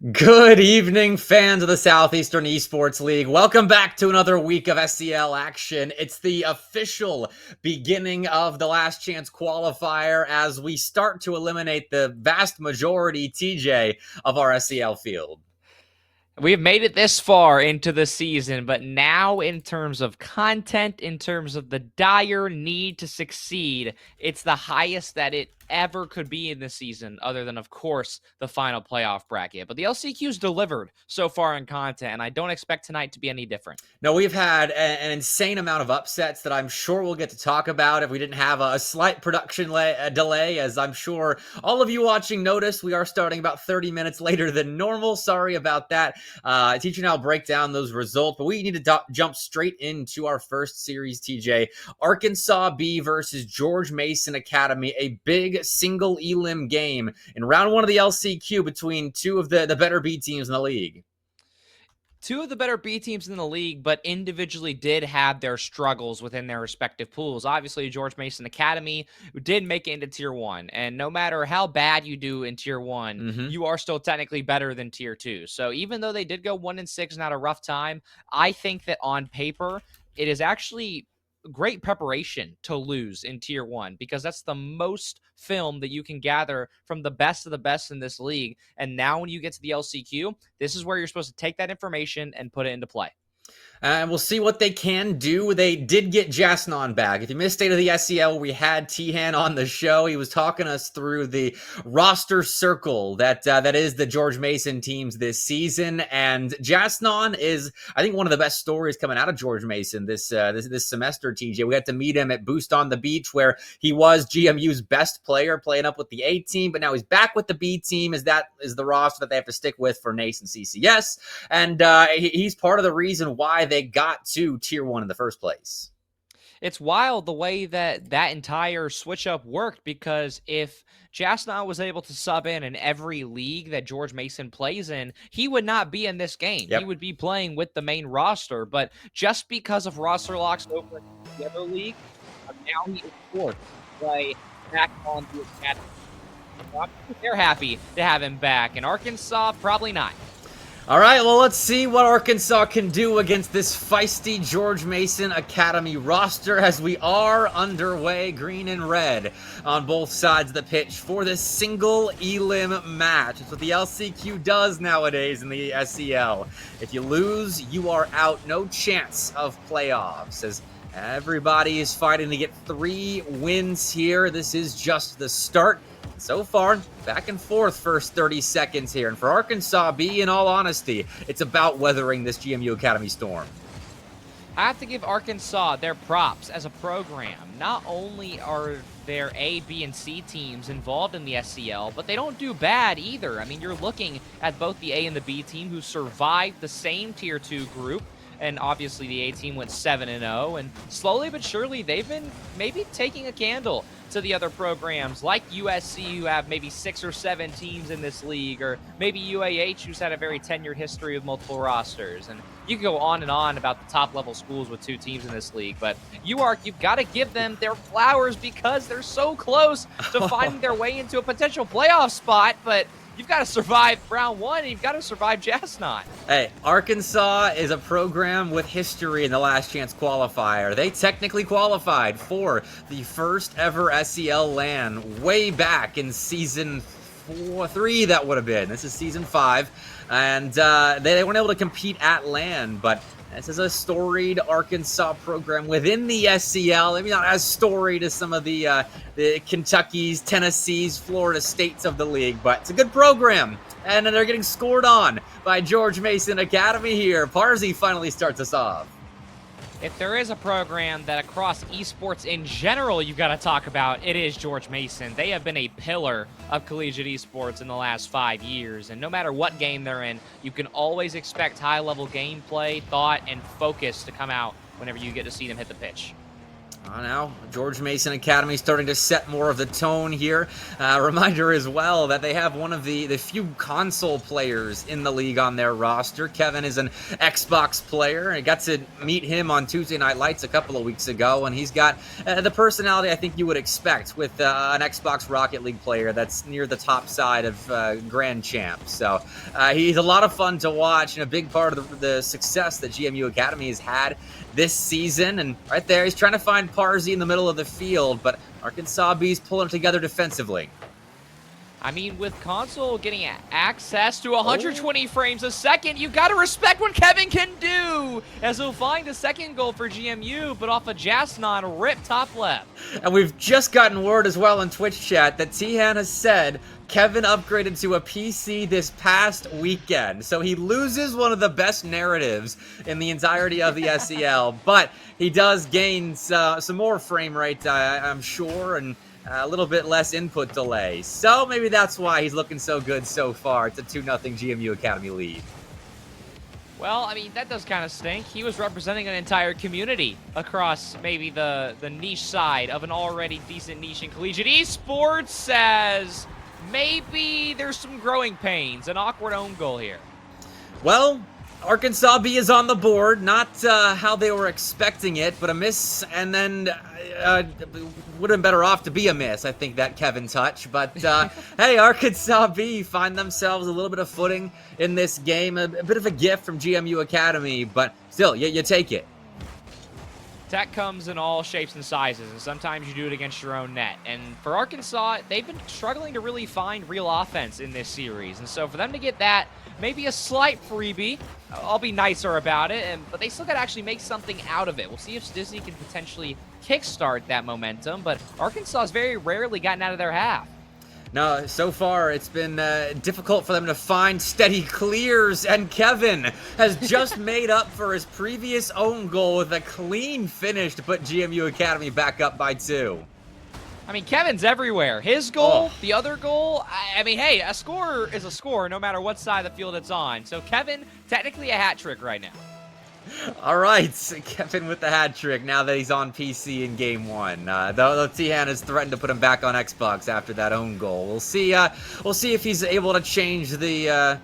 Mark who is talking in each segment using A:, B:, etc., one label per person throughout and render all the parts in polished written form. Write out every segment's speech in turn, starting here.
A: Good evening, fans of the Southeastern Esports League. Welcome back to another week of SCL action. It's the official beginning of the last chance qualifier as we start to eliminate the vast majority, TJ, of our SCL field.
B: We've made it this far into the season, but now in terms of content, in terms of the dire need to succeed, it's the highest that it ever could be in the season, other than, of course, the final playoff bracket. But the LCQ's delivered so far in content, and I don't expect tonight to be any different.
A: No, we've had an insane amount of upsets that I'm sure we'll get to talk about if we didn't have a slight production delay, as I'm sure all of you watching noticed. We are starting about 30 minutes later than normal. Sorry about that. Teacher and I'll break down those results, but we need to jump straight into our first series, TJ. Arkansas B versus George Mason Academy, a big single elim game in round one of the LCQ between two of the better B teams in the league.
B: Two of the better B teams in the league, but individually did have their struggles within their respective pools. Obviously, George Mason Academy did make it into Tier 1, and no matter how bad you do in Tier 1, you are still technically better than Tier 2. So even though they did go 1-6 and had a rough time, I think that on paper, it is actually great preparation to lose in Tier 1 because that's the most film that you can gather from the best of the best in this league. And now when you get to the LCQ, this is where you're supposed to take that information and put it into play.
A: And we'll see what they can do. They did get Jasnon back. If you missed State of the SCL, we had Tihan on the show. He was talking us through the roster circle that is the George Mason teams this season. And Jasnon is, I think, one of the best stories coming out of George Mason this semester, TJ. We got to meet him at Boost on the Beach, where he was GMU's best player playing up with the A team, but now he's back with the B team. That is the roster that they have to stick with for NACE and CCS. And he's part of the reason why they got to Tier 1 in the first place.
B: It's wild the way that entire switch up worked, because if Jasna was able to sub in every league that George Mason plays in, he would not be in this game.
A: Yep.
B: He would be playing with the main roster, but just because of roster locks over the other league, now he is forced to play back on the academy. They're happy to have him back. In Arkansas, probably not.
A: All right, well, let's see what Arkansas can do against this feisty George Mason Academy roster as we are underway, green and red on both sides of the pitch for this single elim match. It's what the LCQ does nowadays in the SCL. If you lose, you are out. No chance of playoffs, as everybody is fighting to get 3 wins here. This is just the start. So far, back and forth first 30 seconds here. And for Arkansas B, in all honesty, it's about weathering this GMU Academy storm.
B: I have to give Arkansas their props as a program. Not only are there A, B, and C teams involved in the SCL, but they don't do bad either. I mean, you're looking at both the A and the B team who survived the same Tier 2 group. And obviously the A team went 7-0, and slowly but surely they've been maybe taking a candle to the other programs like USC, who have maybe 6 or 7 teams in this league, or maybe UAH, who's had a very tenured history with multiple rosters. And you can go on and on about the top level schools with 2 teams in this league, but you've got to give them their flowers because they're so close to finding their way into a potential playoff spot. But you've got to survive round 1, and you've got to survive Jasnot.
A: Hey, Arkansas is a program with history in the last chance qualifier. They technically qualified for the first ever SCL LAN way back in season 3, that would have been. This is season 5, and they weren't able to compete at LAN, but this is a storied Arkansas program within the SCL. Maybe not as storied as some of the Kentuckys, Tennessees, Florida States of the league, but it's a good program. And they're getting scored on by George Mason Academy here. Parsi finally starts us off.
B: If there is a program that across esports in general you've got to talk about, it is George Mason. They have been a pillar of collegiate esports in the last 5 years, and no matter what game they're in, you can always expect high-level gameplay, thought, and focus to come out whenever you get to see them hit the pitch.
A: Now, George Mason Academy starting to set more of the tone here. Reminder as well that they have one of the few console players in the league on their roster. Kevin is an Xbox player. I got to meet him on Tuesday Night Lights a couple of weeks ago, and he's got the personality I think you would expect with an Xbox Rocket League player that's near the top side of Grand Champ. So he's a lot of fun to watch, and a big part of the success that GMU Academy has had this season. And right there, he's trying to find Parzi in the middle of the field, but Arkansas B's pulling together defensively.
B: I mean, with console getting access to 120 frames a second, you got to respect what Kevin can do, as he'll find a second goal for GMU, but off a Jasnon rip top left.
A: And we've just gotten word as well in Twitch chat that Tihan has said Kevin upgraded to a PC this past weekend. So he loses one of the best narratives in the entirety of the SEL, but he does gain some more frame rate, I'm sure, and a little bit less input delay. So maybe that's why he's looking so good so far. It's a 2-0 GMU Academy lead.
B: Well, I mean, that does kind of stink. He was representing an entire community across maybe the niche side of an already decent niche in collegiate esports, as maybe there's some growing pains, an awkward own goal here.
A: Well, Arkansas B is on the board, not how they were expecting it, but a miss, and then would have been better off to be a miss, I think, that Kevin touch. But hey, Arkansas B find themselves a little bit of footing in this game, a bit of a gift from GMU Academy, but still, you take it.
B: Tech comes in all shapes and sizes, and sometimes you do it against your own net. And for Arkansas, they've been struggling to really find real offense in this series. And so for them to get that, maybe a slight freebie, I'll be nicer about it, but they still got to actually make something out of it. We'll see if Disney can potentially kickstart that momentum, but Arkansas has very rarely gotten out of their half.
A: No, so far it's been difficult for them to find steady clears, and Kevin has just made up for his previous own goal with a clean finish to put GMU Academy back up by 2.
B: I mean, Kevin's everywhere. His goal, the other goal, I mean, hey, a score is a score no matter what side of the field it's on. So Kevin, technically a hat trick right now.
A: All right, Kevin with the hat trick now that he's on PC in Game 1. Though Tihan has threatened to put him back on Xbox after that own goal. We'll see if he's able to change the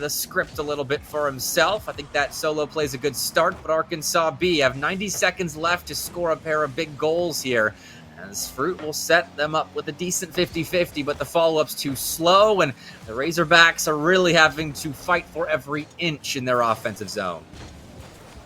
A: script a little bit for himself. I think that solo plays a good start, but Arkansas B have 90 seconds left to score a pair of big goals here. As Fruit will set them up with a decent 50-50, but the follow-up's too slow, and the Razorbacks are really having to fight for every inch in their offensive zone.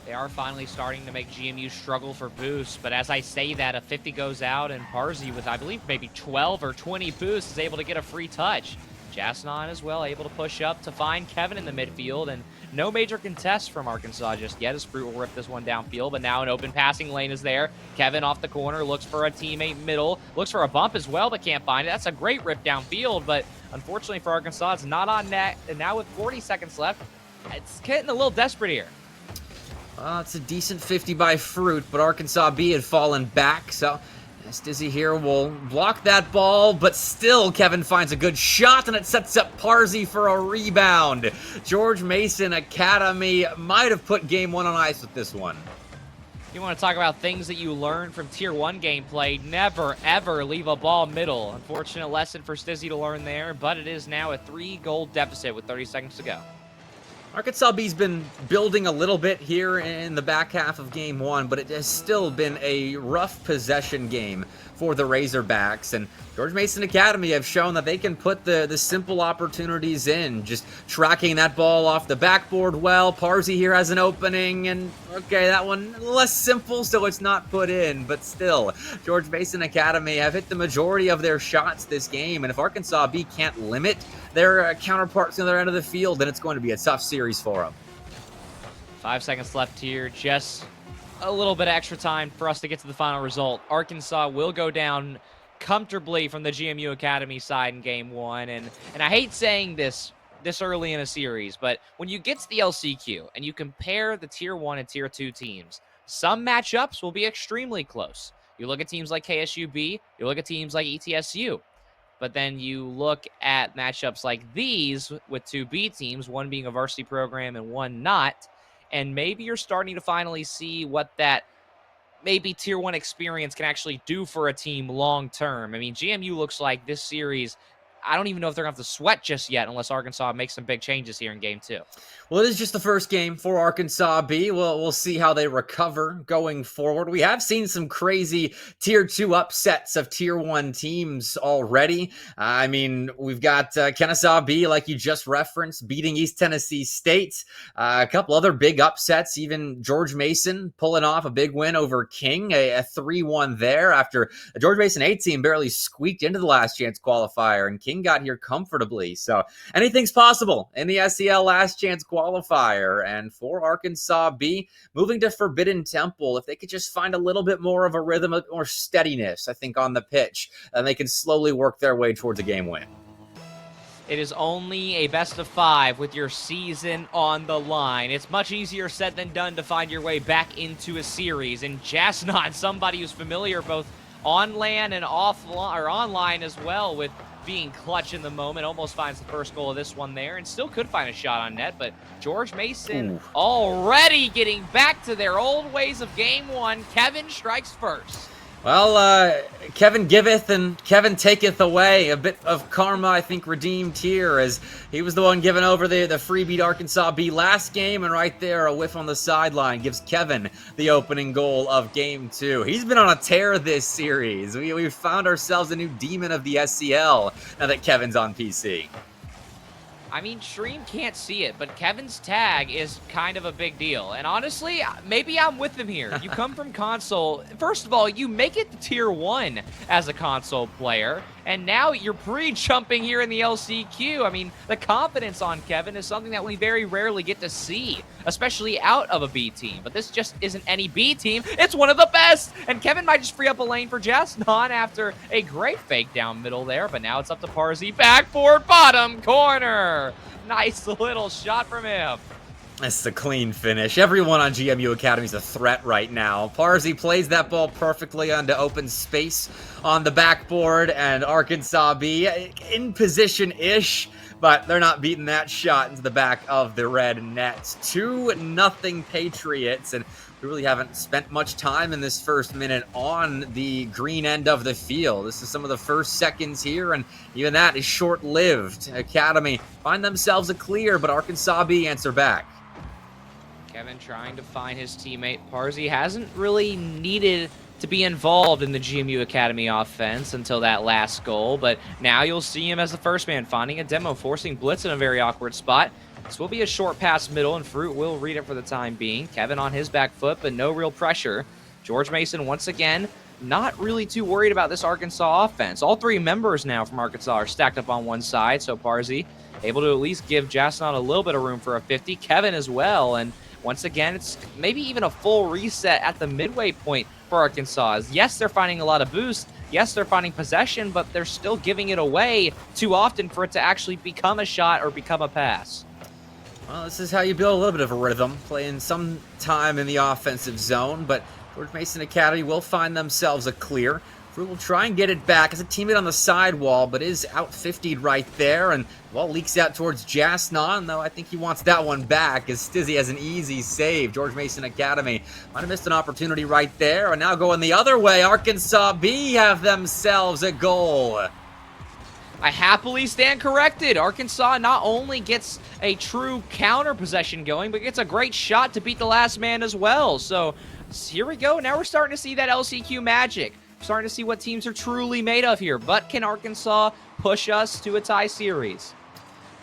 B: They are finally starting to make GMU struggle for boosts, but as I say that, a 50 goes out, and Parzi with, I believe, maybe 12 or 20 boosts is able to get a free touch. Jasnon as well, able to push up to find Kevin in the midfield, and no major contest from Arkansas just yet, as Fruit will rip this one downfield, but now an open passing lane is there. Kevin off the corner, looks for a teammate middle, looks for a bump as well, but can't find it. That's a great rip downfield, but unfortunately for Arkansas, it's not on net, and now with 40 seconds left, it's getting a little desperate here.
A: It's a decent 50 by Fruit, but Arkansas B had fallen back, so Dizzy here will block that ball, but still Kevin finds a good shot, and it sets up Parzi for a rebound. George Mason Academy might have put Game 1 on ice with this one.
B: You want to talk about things that you learn from Tier 1 gameplay, never, ever leave a ball middle. Unfortunate lesson for Stizzy to learn there, but it is now a 3-goal deficit with 30 seconds to go.
A: Arkansas B's been building a little bit here in the back half of Game 1, but it has still been a rough possession game for the Razorbacks, and George Mason Academy have shown that they can put the simple opportunities in, just tracking that ball off the backboard well. Parzi here has an opening, and okay, that one less simple, so it's not put in, but still, George Mason Academy have hit the majority of their shots this game, and if Arkansas B can't limit their counterparts on the other end of the field, then it's going to be a tough series for them.
B: 5 seconds left here, just a little bit of extra time for us to get to the final result. Arkansas will go down comfortably from the GMU Academy side in Game 1, and I hate saying this early in a series, but when you get to the LCQ and you compare the Tier 1 and Tier 2 teams, some matchups will be extremely close. You look at teams like KSUB, you look at teams like ETSU, but then you look at matchups like these with 2 B teams, one being a varsity program and one not, and maybe you're starting to finally see what that maybe Tier 1 experience can actually do for a team long term. I mean, GMU looks like this series, I don't even know if they're going to have to sweat just yet unless Arkansas makes some big changes here in Game 2.
A: Well, it is just the first game for Arkansas B. We'll see how they recover going forward. We have seen some crazy Tier 2 upsets of Tier 1 teams already. I mean, we've got Kennesaw B, like you just referenced, beating East Tennessee State. A couple other big upsets, even George Mason pulling off a big win over King, a 3-1 there after the George Mason A team barely squeaked into the last chance qualifier, and King got here comfortably. So anything's possible in the SEL last chance qualifier. And for Arkansas B, moving to Forbidden Temple, if they could just find a little bit more of a rhythm or steadiness, I think, on the pitch, and they can slowly work their way towards a game win.
B: It is only a best of 5 with your season on the line. It's much easier said than done to find your way back into a series. And Jasnot, somebody who's familiar both on land and offline or online as well with being clutch in the moment, almost finds the first goal of this one there and still could find a shot on net, but George Mason already getting back to their old ways of Game 1. Kevin strikes first.
A: Well, Kevin giveth and Kevin taketh away. A bit of karma, I think, redeemed here, as he was the one giving over the freebie to Arkansas B last game, and right there, a whiff on the sideline gives Kevin the opening goal of Game 2. He's been on a tear this series. We've found ourselves a new demon of the SCL now that Kevin's on PC.
B: I mean, Stream can't see it, but Kevin's tag is kind of a big deal. And honestly, maybe I'm with him here. You come from console. First of all, you make it to Tier 1 as a console player, and now you're pre-jumping here in the LCQ. I mean, the confidence on Kevin is something that we very rarely get to see, especially out of a B team. But this just isn't any B team. It's one of the best! And Kevin might just free up a lane for Jasnon after a great fake down middle there, but now it's up to Parsi. Backboard, bottom corner! Nice little shot from him.
A: That's a clean finish. Everyone on GMU Academy is a threat right now. Parsi plays that ball perfectly onto open space on the backboard, and Arkansas B in position-ish, but they're not beating that shot into the back of the red net. 2-0 Patriots, and we really haven't spent much time in this first minute on the green end of the field. This is some of the first seconds here, and even that is short-lived. Academy find themselves a clear, but Arkansas B answer back.
B: Kevin trying to find his teammate. Parsi hasn't really needed to be involved in the GMU Academy offense until that last goal, but now you'll see him as the first man, finding a demo, forcing Blitz in a very awkward spot. This will be a short pass middle, and Fruit will read it for the time being. Kevin on his back foot, but no real pressure. George Mason, once again, not really too worried about this Arkansas offense. All three members now from Arkansas are stacked up on one side, so Parsi able to at least give Jasnon a little bit of room for a 50. Kevin as well, and once again, it's maybe even a full reset at the midway point for Arkansas. Yes, they're finding a lot of boost. Yes, they're finding possession, but they're still giving it away too often for it to actually become a shot or become a pass.
A: Well, this is how you build a little bit of a rhythm, playing some time in the offensive zone, but George Mason Academy will find themselves a clear. Fruit will try and get it back as a teammate on the sidewall, but is out 50'd right there, and ball leaks out towards Jasnon, though I think he wants that one back as Stizzy has an easy save. George Mason Academy might have missed an opportunity right there, and now going the other way, Arkansas B have themselves a goal.
B: I happily stand corrected. Arkansas not only gets a true counter possession going, but gets a great shot to beat the last man as well. So here we go. Now we're starting to see that LCQ magic. Starting to see what teams are truly made of here. But can Arkansas push us to a tie series?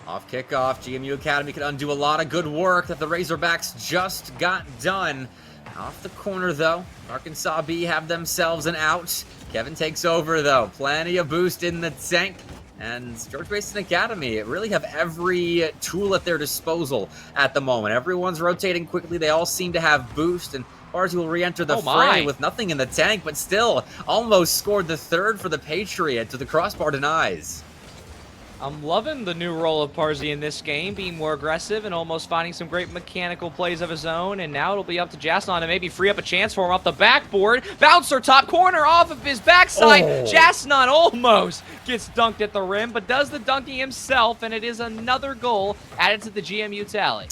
A: Off kickoff, GMU Academy could undo a lot of good work that the Razorbacks just got done. Off the corner, though, Arkansas B have themselves an out. Kevin takes over, though. Plenty of boost in the tank. And George Mason Academy really have every tool at their disposal at the moment. Everyone's rotating quickly. They all seem to have boost, and Parsi will re-enter the fray with nothing in the tank, but still almost scored the third for the Patriots, so the crossbar denies.
B: I'm loving the new role of Parsi in this game, being more aggressive and almost finding some great mechanical plays of his own. And now it'll be up to Jasnon to maybe free up a chance for him off the backboard. Bouncer top corner off of his backside. Jasnon almost gets dunked at the rim, but does the dunking himself, and it is another goal added to the GMU tally.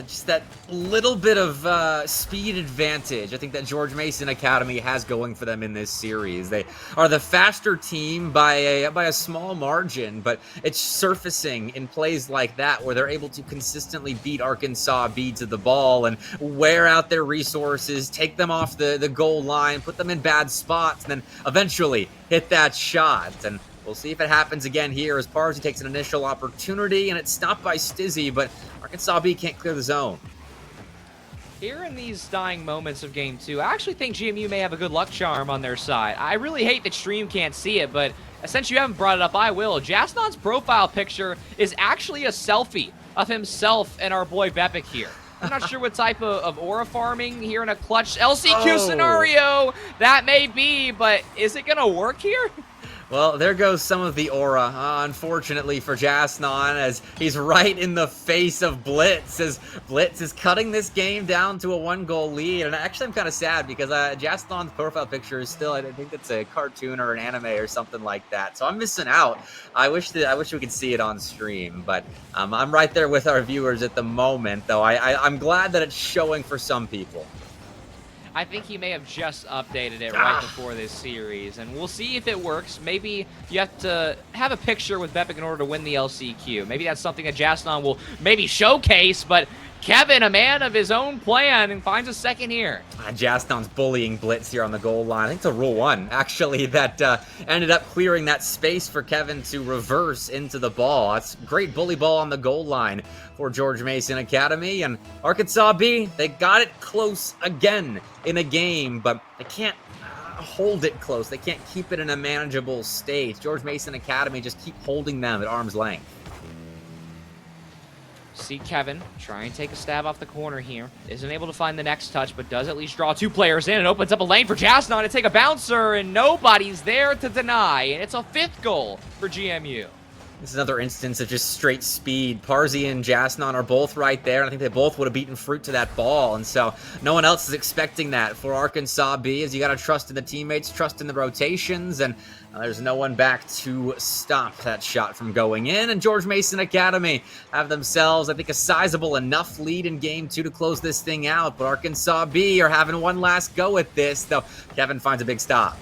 A: Just that little bit of speed advantage I think that George Mason Academy has going for them in this series. They are the faster team by a small margin, but it's surfacing in plays like that where they're able to consistently beat Arkansas B to the ball and wear out their resources, take them off the goal line, put them in bad spots, and then eventually hit that shot. And we'll see if it happens again here as Parsi takes an initial opportunity, and it's stopped by Stizzy, but Arkansas B can't clear the zone.
B: Here in these dying moments of Game 2, I actually think GMU may have a good luck charm on their side. I really hate that Stream can't see it, but since you haven't brought it up, I will. Jasnon's profile picture is actually a selfie of himself and our boy Bepik here. I'm not sure what type of aura farming here in a clutch LCQ scenario that may be, but is it going to work here?
A: Well, there goes some of the aura, unfortunately for Jasnon, as he's right in the face of Blitz, as Blitz is cutting this game down to a 1-goal lead. And actually, I'm kind of sad because Jasnon's profile picture is still, I think it's a cartoon or an anime or something like that. So I'm missing out. I wish we could see it on stream, but I'm right there with our viewers at the moment, though. I'm glad that it's showing for some people.
B: I think he may have just updated it right before this series, and we'll see if it works. Maybe you have to have a picture with Bepik in order to win the LCQ. Maybe that's something that Jasnon will maybe showcase, but Kevin, a man of his own plan, and finds a second here.
A: Jasnon's bullying Blitz here on the goal line. I think it's a Rule 1, actually, that ended up clearing that space for Kevin to reverse into the ball. That's great bully ball on the goal line for George Mason Academy. And Arkansas B, they got it close again in a game, but they can't hold it close. They can't keep it in a manageable state. George Mason Academy just keep holding them at arm's length.
B: See Kevin try and take a stab off the corner here. Isn't able to find the next touch, but does at least draw 2 players in and opens up a lane for Jasnon to take a bouncer, and nobody's there to deny. And it's a 5th goal for GMU.
A: This is another instance of just straight speed. Parsi and Jasnon are both right there, and I think they both would have beaten fruit to that ball, and so no one else is expecting that for Arkansas B, as you got to trust in the teammates, trust in the rotations, and there's no one back to stop that shot from going in, and George Mason Academy have themselves, I think, a sizable enough lead in Game 2 to close this thing out, but Arkansas B are having one last go at this, though Kevin finds a big stop.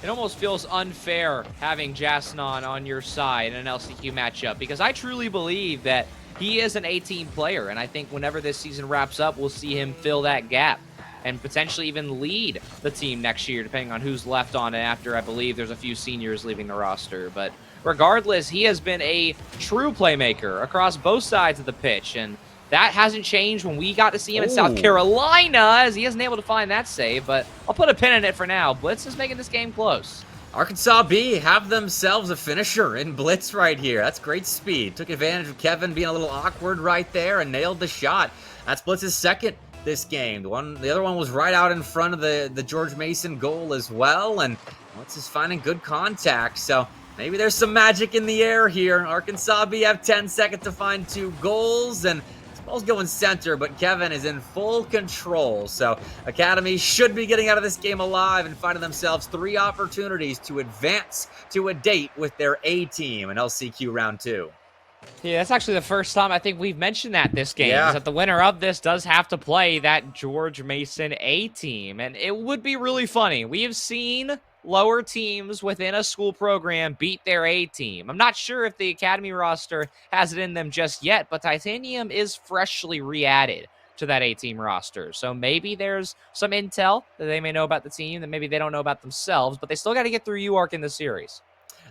B: It almost feels unfair having Jasnon on your side in an LCQ matchup, because I truly believe that he is an A-team player, and I think whenever this season wraps up, we'll see him fill that gap and potentially even lead the team next year, depending on who's left on it after. I believe there's a few seniors leaving the roster. But regardless, he has been a true playmaker across both sides of the pitch, and that hasn't changed when we got to see him in South Carolina, as he isn't able to find that save, but I'll put a pin in it for now. Blitz is making this game close.
A: Arkansas B have themselves a finisher in Blitz right here. That's great speed. Took advantage of Kevin being a little awkward right there and nailed the shot. That's Blitz's second this game. The other one was right out in front of the George Mason goal as well, and Blitz is finding good contact, so maybe there's some magic in the air here. Arkansas B have 10 seconds to find 2 goals, and ball's going center, but Kevin is in full control. So Academy should be getting out of this game alive and finding themselves 3 opportunities to advance to a date with their A-team in LCQ Round 2.
B: Yeah, that's actually the first time I think we've mentioned that this game,
A: Yeah.
B: is that the winner of this does have to play that George Mason A-team, and it would be really funny. We have seen lower teams within a school program beat their A-team. I'm not sure if the Academy roster has it in them just yet, but Titanium is freshly re-added to that A-team roster. So maybe there's some intel that they may know about the team that maybe they don't know about themselves, but they still got to get through UARC in the series.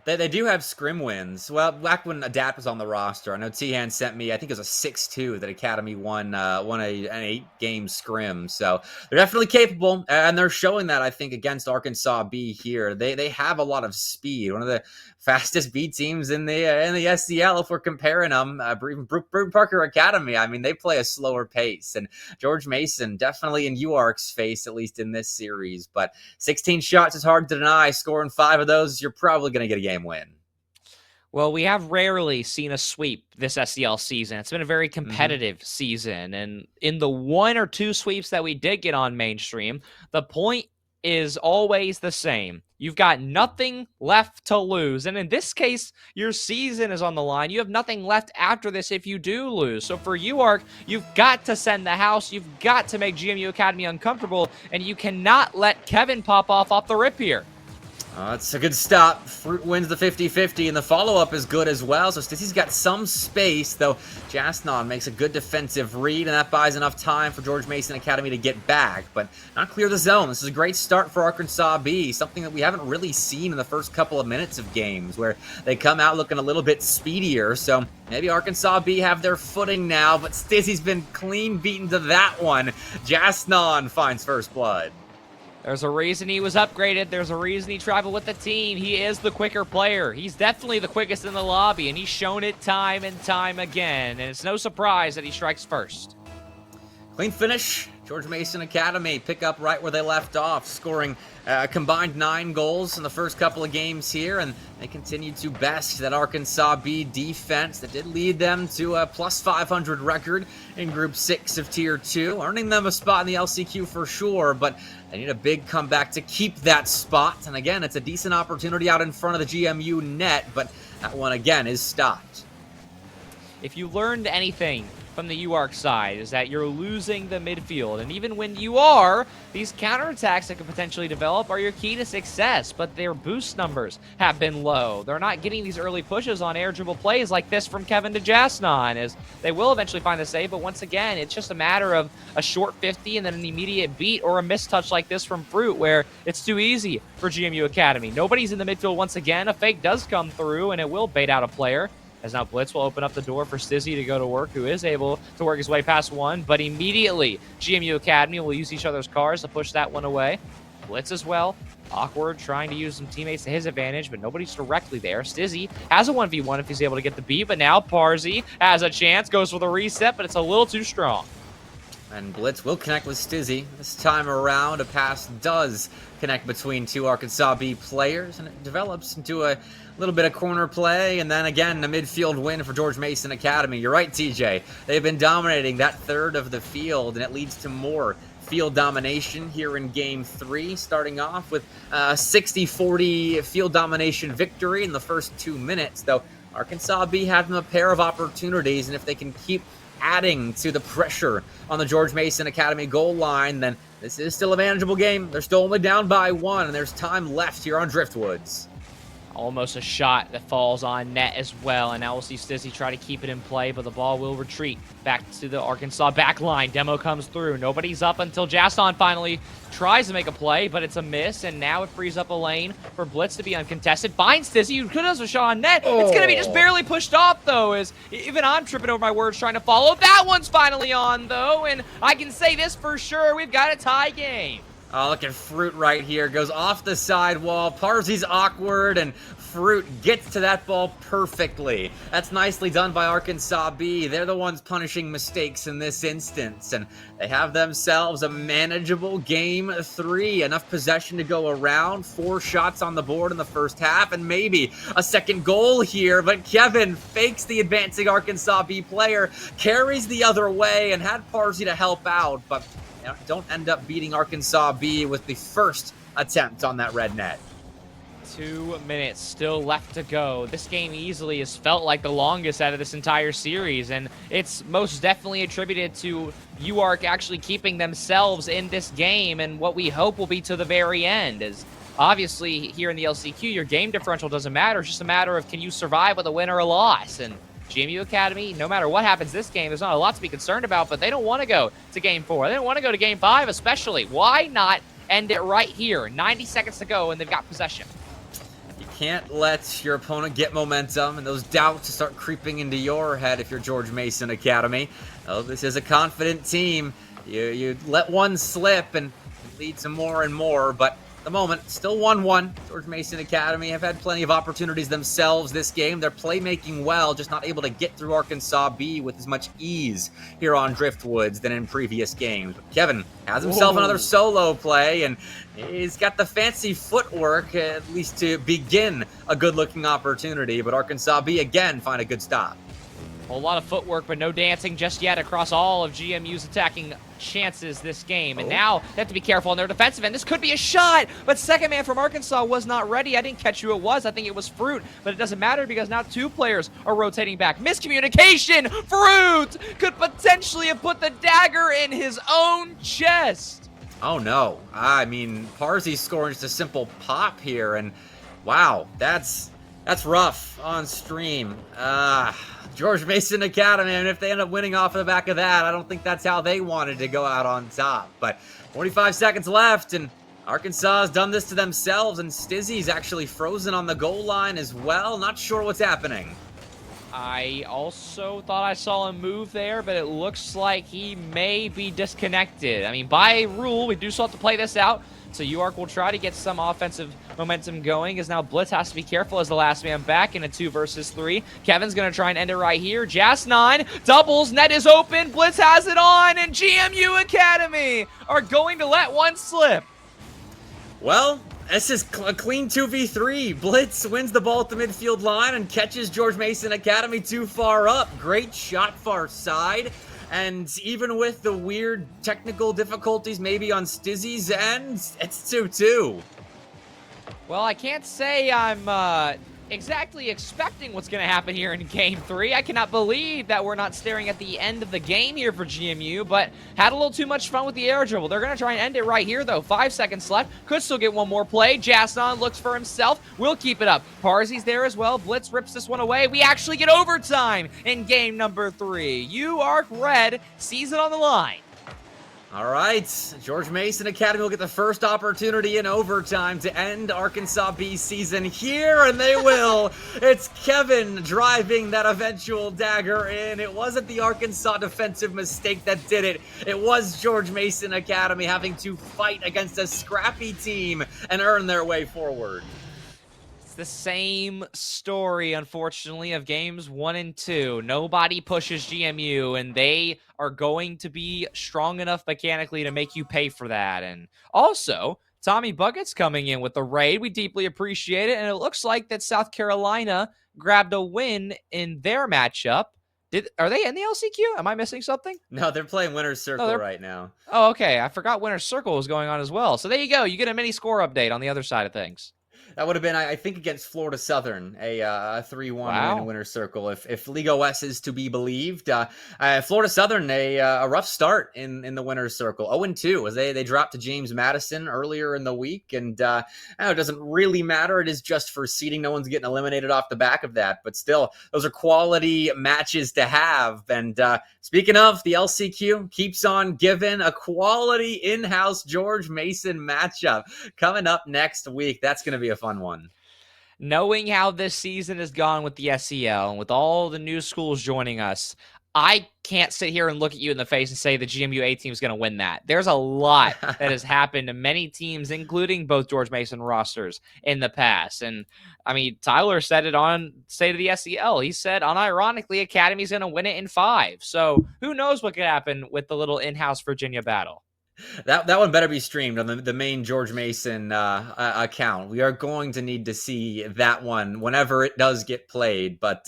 A: They do have scrim wins. Well, back when Adapt was on the roster, I know T-Han sent me, I think it was a 6-2 that Academy won an 8-game scrim. So they're definitely capable, and they're showing that, I think, against Arkansas B here. They have a lot of speed. One of the fastest B teams in the SCL, if we're comparing them. Even Broome Parker Academy, I mean, they play a slower pace. And George Mason, definitely in UARC's face, at least in this series. But 16 shots is hard to deny. Scoring 5 of those, you're probably going to get a game win.
B: Well, we have rarely seen a sweep this SEL season. It's been a very competitive season. And in the one or two sweeps that we did get on mainstream, the point is always the same. You've got nothing left to lose. And in this case, your season is on the line. You have nothing left after this if you do lose. So for you, Ark, you've got to send the house. You've got to make GMU Academy uncomfortable. And you cannot let Kevin pop off the rip here.
A: It's a good stop. Fruit wins the 50-50, and the follow-up is good as well. So Stizzy's got some space, though Jasnon makes a good defensive read, and that buys enough time for George Mason Academy to get back, but not clear the zone. This is a great start for Arkansas B, something that we haven't really seen in the first couple of minutes of games, where they come out looking a little bit speedier. So maybe Arkansas B have their footing now, but Stizzy's been clean beaten to that one. Jasnon finds first blood.
B: There's a reason he was upgraded. There's a reason he traveled with the team. He is the quicker player. He's definitely the quickest in the lobby, and he's shown it time and time again. And it's no surprise that he strikes first.
A: Clean finish. George Mason Academy pick up right where they left off, scoring a combined 9 goals in the first couple of games here, and they continue to best that Arkansas B defense that did lead them to a plus 500 record in Group 6 of Tier 2, earning them a spot in the LCQ for sure, but they need a big comeback to keep that spot, and again, it's a decent opportunity out in front of the GMU net, but that one again is stopped.
B: If you learned anything from the UARK side, is that you're losing the midfield. And even when you are, these counterattacks that could potentially develop are your key to success, but their boost numbers have been low. They're not getting these early pushes on air dribble plays like this from Kevin to Jasnon, as they will eventually find the save, but once again, it's just a matter of a short 50 and then an immediate beat, or a mistouch like this from Fruit, where it's too easy for GMU Academy. Nobody's in the midfield once again. A fake does come through, and it will bait out a player, as now Blitz will open up the door for Stizzy to go to work, who is able to work his way past one, but immediately GMU Academy will use each other's cars to push that one away. Blitz as well. Awkward, trying to use some teammates to his advantage, but nobody's directly there. Stizzy has a 1v1 if he's able to get the beat, but now Parzi has a chance, goes for the reset, but it's a little too strong.
A: And Blitz will connect with Stizzy. This time around, a pass does connect between two Arkansas B players, and it develops into a little bit of corner play, and then again, a midfield win for George Mason Academy. You're right, TJ. They've been dominating that third of the field, and it leads to more field domination here in Game 3, starting off with a 60-40 field domination victory in the first 2 minutes, though Arkansas B had them a pair of opportunities, and if they can keep adding to the pressure on the George Mason Academy goal line, then this is still a manageable game. They're still only down by 1, and there's time left here on Driftwoods.
B: Almost a shot that falls on net as well, and now we'll see Stizzy try to keep it in play, but the ball will retreat back to the Arkansas back line. Demo comes through. Nobody's up until Jasnon finally tries to make a play, but it's a miss, and now it frees up a lane for Blitz to be uncontested. Finds Stizzy, who could have a shot on net. It's going to be just barely pushed off, though, as even I'm tripping over my words trying to follow. That one's finally on, though, and I can say this for sure. We've got a tie game.
A: Oh, look at Fruit right here. Goes off the sidewall. Parzi's awkward, and Fruit gets to that ball perfectly. That's nicely done by Arkansas B. They're the ones punishing mistakes in this instance, and they have themselves a manageable Game 3. Enough possession to go around. 4 shots on the board in the first half, and maybe a second goal here, but Kevin fakes the advancing Arkansas B player, carries the other way, and had Parzi to help out, but don't end up beating Arkansas B with the first attempt on that red net.
B: 2 minutes still left to go. This game easily has felt like the longest out of this entire series, and it's most definitely attributed to UARK actually keeping themselves in this game, and what we hope will be to the very end. As obviously here in the LCQ, your game differential doesn't matter. It's just a matter of, can you survive with a win or a loss? And GMU Academy, no matter what happens this game, there's not a lot to be concerned about, but they don't want to go to Game 4. They don't want to go to Game 5 especially. Why not end it right here? 90 seconds to go, and they've got possession.
A: You can't let your opponent get momentum and those doubts to start creeping into your head if you're George Mason Academy. Oh, this is a confident team. You let one slip and lead to more and more, but the moment, still 1-1. George Mason Academy have had plenty of opportunities themselves this game. They're playmaking well, just not able to get through Arkansas B with as much ease here on Driftwoods than in previous games. But Kevin has himself another solo play, and he's got the fancy footwork, at least to begin a good-looking opportunity. But Arkansas B, again, find a good stop.
B: A lot of footwork, but no dancing just yet across all of GMU's attacking chances this game. And now they have to be careful on their defensive end. This could be a shot, but second man from Arkansas was not ready. I didn't catch who it was. I think it was Fruit, but it doesn't matter because now two players are rotating back. Miscommunication! Fruit could potentially have put the dagger in his own chest.
A: Oh no. I mean, Parzy's scoring just a simple pop here, and wow, that's rough on stream. George Mason Academy, and if they end up winning off of the back of that, I don't think that's how they wanted to go out on top. But 45 seconds left, and Arkansas has done this to themselves, and Stizzy's actually frozen on the goal line as well. Not sure what's happening.
B: I also thought I saw him move there, but it looks like he may be disconnected. I mean, by rule, we do still have to play this out. So UARK will try to get some offensive momentum going, as now Blitz has to be careful as the last man back in a 2 versus 3. Kevin's going to try and end it right here. Jas9 doubles, net is open, Blitz has it on, and GMU Academy are going to let one slip.
A: Well, this is a clean 2v3. Blitz wins the ball at the midfield line and catches George Mason Academy too far up. Great shot far side. And even with the weird technical difficulties maybe on Stizzy's end, it's 2-2.
B: Well, I can't say I'm exactly expecting what's going to happen here in Game 3. I cannot believe that we're not staring at the end of the game here for GMU, but had a little too much fun with the air dribble. They're going to try and end it right here, though. 5 seconds left. Could still get one more play. Jas9 looks for himself. We'll keep it up. Parzy's there as well. Blitz rips this one away. We actually get overtime in game number 3. UARK Red sees it on the line.
A: All right, George Mason Academy will get the first opportunity in overtime to end Arkansas B's season here, and they will. It's Kevin driving that eventual dagger in. It wasn't the Arkansas defensive mistake that did it. It was George Mason Academy having to fight against a scrappy team and earn their way forward.
B: It's the same story, unfortunately, of games 1 and 2. Nobody pushes GMU, and they are going to be strong enough mechanically to make you pay for that. And also, Tommy Bucket's coming in with the raid. We deeply appreciate it, and it looks like that South Carolina grabbed a win in their matchup. Are they in the LCQ? Am I missing something?
A: No, they're playing Winner's Circle right now.
B: Oh, okay. I forgot Winner's Circle was going on as well. So there you go. You get a mini score update on the other side of things.
A: That would have been, I think, against Florida Southern, a 3-1 win in Winner's Circle, if League OS is to be believed. Florida Southern, a rough start in the Winner's Circle, 0-2, as they dropped to James Madison earlier in the week, and I know it doesn't really matter. It is just for seeding. No one's getting eliminated off the back of that, but still, those are quality matches to have. And speaking of, the LCQ keeps on giving a quality in-house George Mason matchup coming up next week. That's going to be a fun one.
B: Knowing how this season has gone with the SEL and with all the new schools joining us, I can't sit here and look at you in the face and say the GMU A team is going to win that. There's a lot that has happened to many teams, including both George Mason rosters in the past. And I mean, Tyler said it on State of the SEL. He said, unironically, Academy's going to win it in 5. So who knows what could happen with the little in-house Virginia battle.
A: That one better be streamed on the main George Mason account. We are going to need to see that one whenever it does get played. But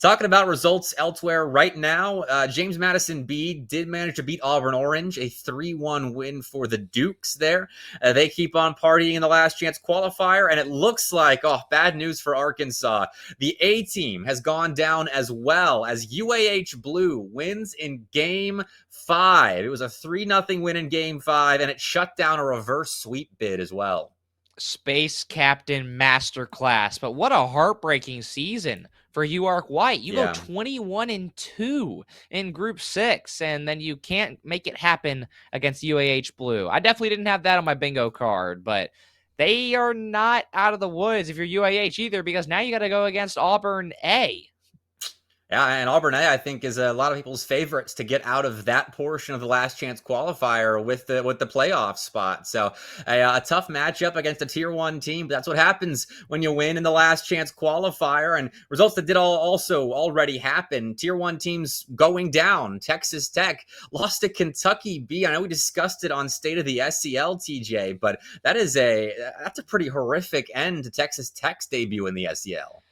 A: talking about results elsewhere right now, James Madison B did manage to beat Auburn Orange, a 3-1 win for the Dukes there. They keep on partying in the last chance qualifier, and it looks like, bad news for Arkansas. The A team has gone down as well as UAH Blue wins in Game 5. It was a 3-0 win in Game 5, and it shut down a reverse sweep bid as well.
B: Space Captain Masterclass. But what a heartbreaking season for UARK White. You go 21-2 in Group 6, and then you can't make it happen against UAH Blue. I definitely didn't have that on my bingo card, but they are not out of the woods if you're UAH either, because now you got to go against Auburn A.
A: Yeah, and Auburn A, I think, is a lot of people's favorites to get out of that portion of the last chance qualifier with the playoff spot. So a tough matchup against a tier 1 team. But that's what happens when you win in the last chance qualifier, and results that did also already happen. Tier 1 teams going down. Texas Tech lost to Kentucky B. I know we discussed it on State of the SEL, TJ, but that's a pretty horrific end to Texas Tech's debut in the SEL.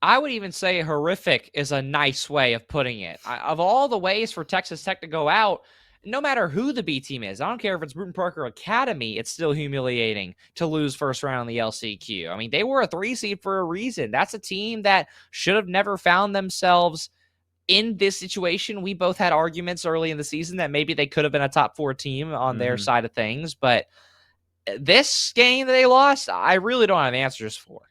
B: I would even say horrific is a nice way of putting it. Of all the ways for Texas Tech to go out, no matter who the B team is, I don't care if it's Bruton Parker Academy, it's still humiliating to lose first round in the LCQ. I mean, they were a 3 seed for a reason. That's a team that should have never found themselves in this situation. We both had arguments early in the season that maybe they could have been a top 4 team on their side of things, but this game that they lost, I really don't have answers for.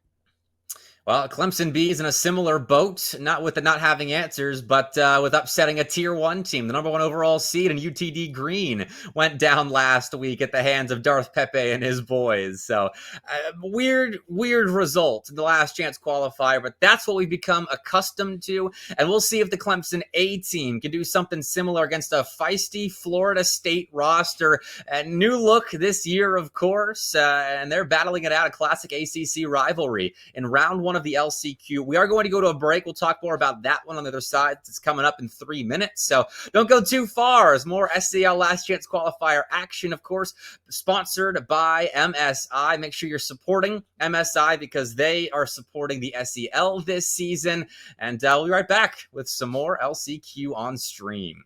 A: Well, Clemson B is in a similar boat, not with the not having answers, but with upsetting a tier 1 team. The number 1 overall seed in UTD Green went down last week at the hands of Darth Pepe and his boys. So weird result in the last chance qualifier, but that's what we've become accustomed to. And we'll see if the Clemson A team can do something similar against a feisty Florida State roster. A new look this year, of course, and they're battling it out, a classic ACC rivalry in round 1 of the LCQ. We are going to go to a break. We'll talk more about that one on the other side. It's coming up in 3 minutes, so don't go too far. As more SCL last chance qualifier action, of course, sponsored by MSI. Make sure you're supporting MSI because they are supporting the SEL this season, and we'll be right back with some more LCQ on stream.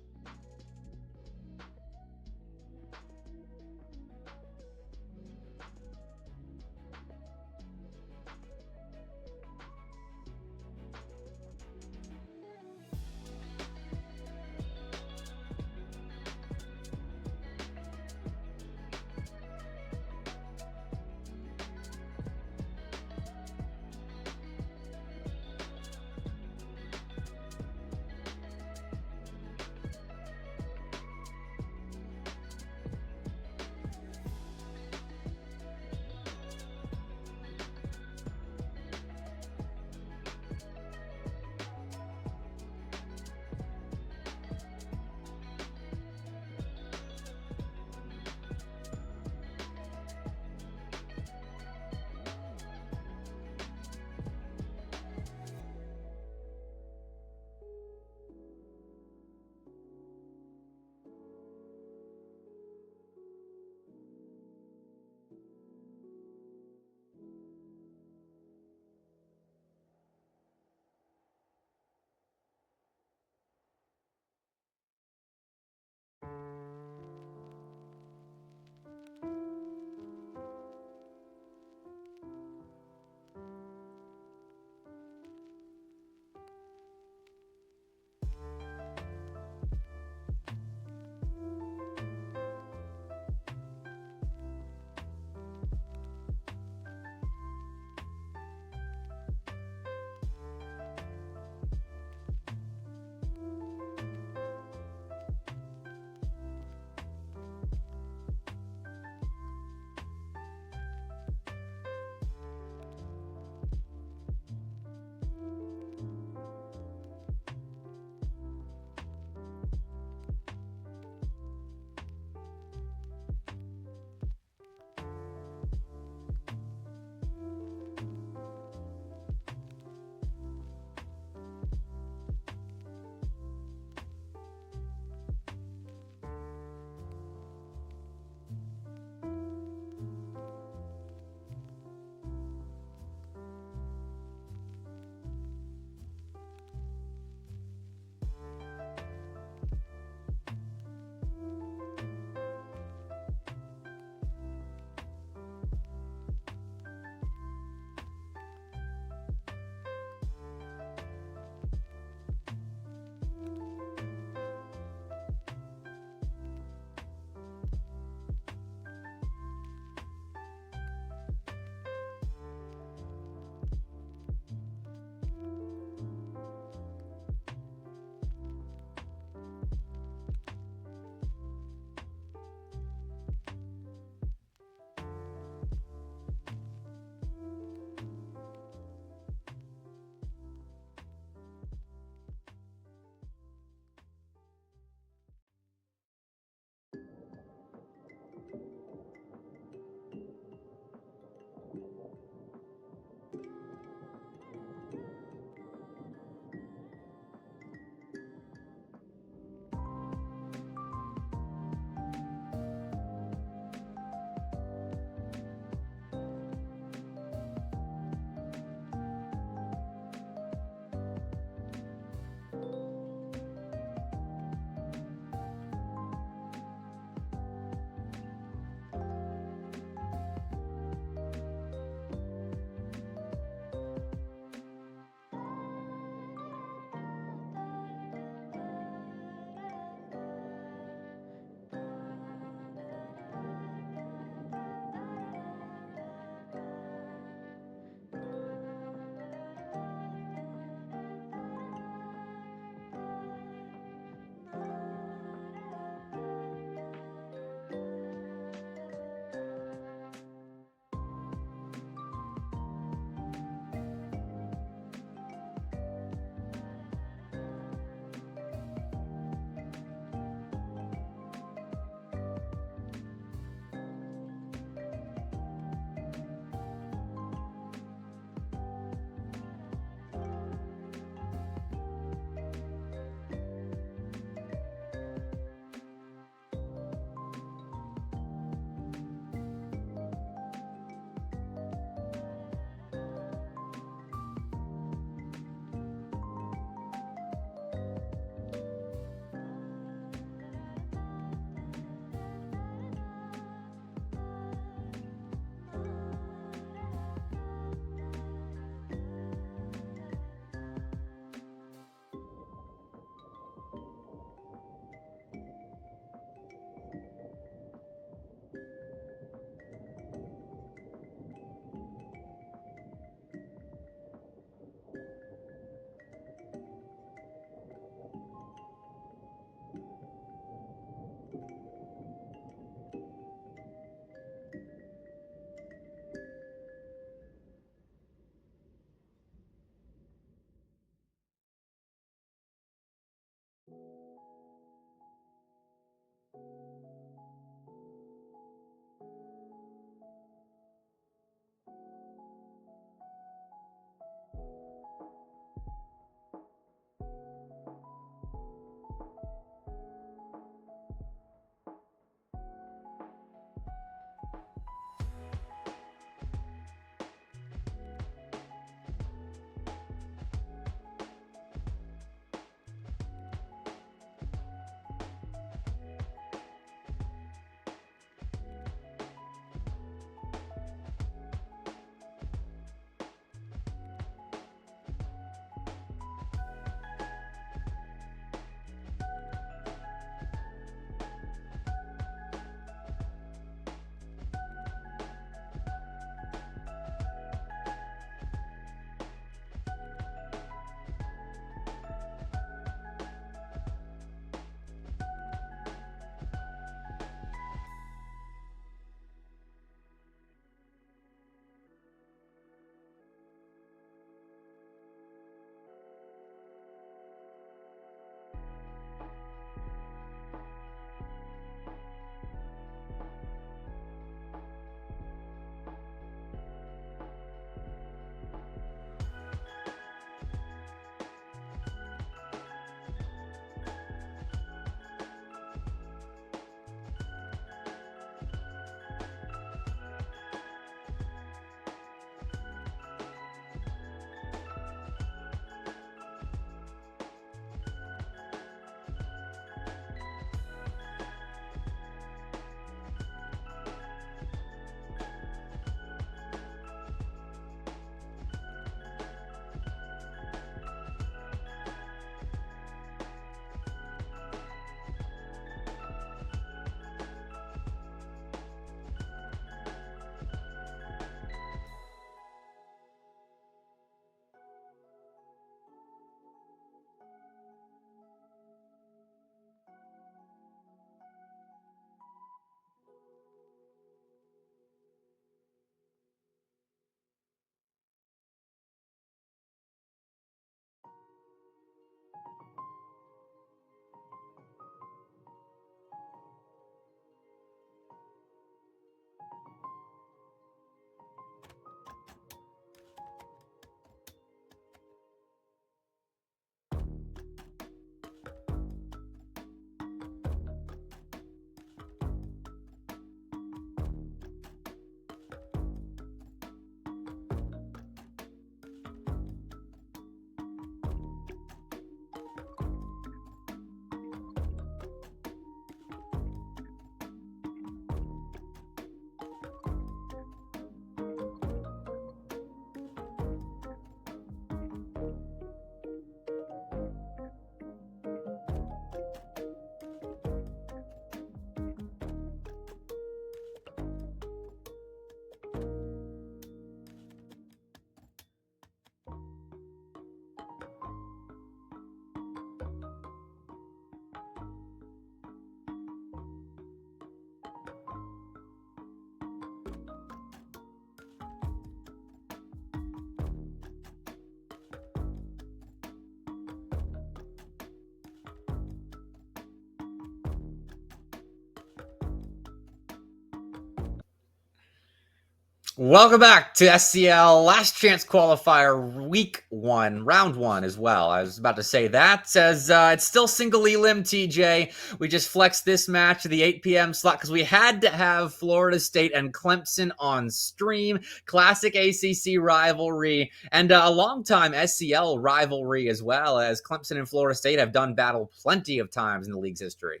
A: Welcome back to SCL Last Chance Qualifier Week 1, Round 1 as well. I was about to say that, as it's still single elim, TJ. We just flexed this match to the 8 p.m. slot because we had to have Florida State and Clemson on stream. Classic ACC rivalry, and a long-time SCL rivalry as well, as Clemson and Florida State have done battle plenty of times in the league's history.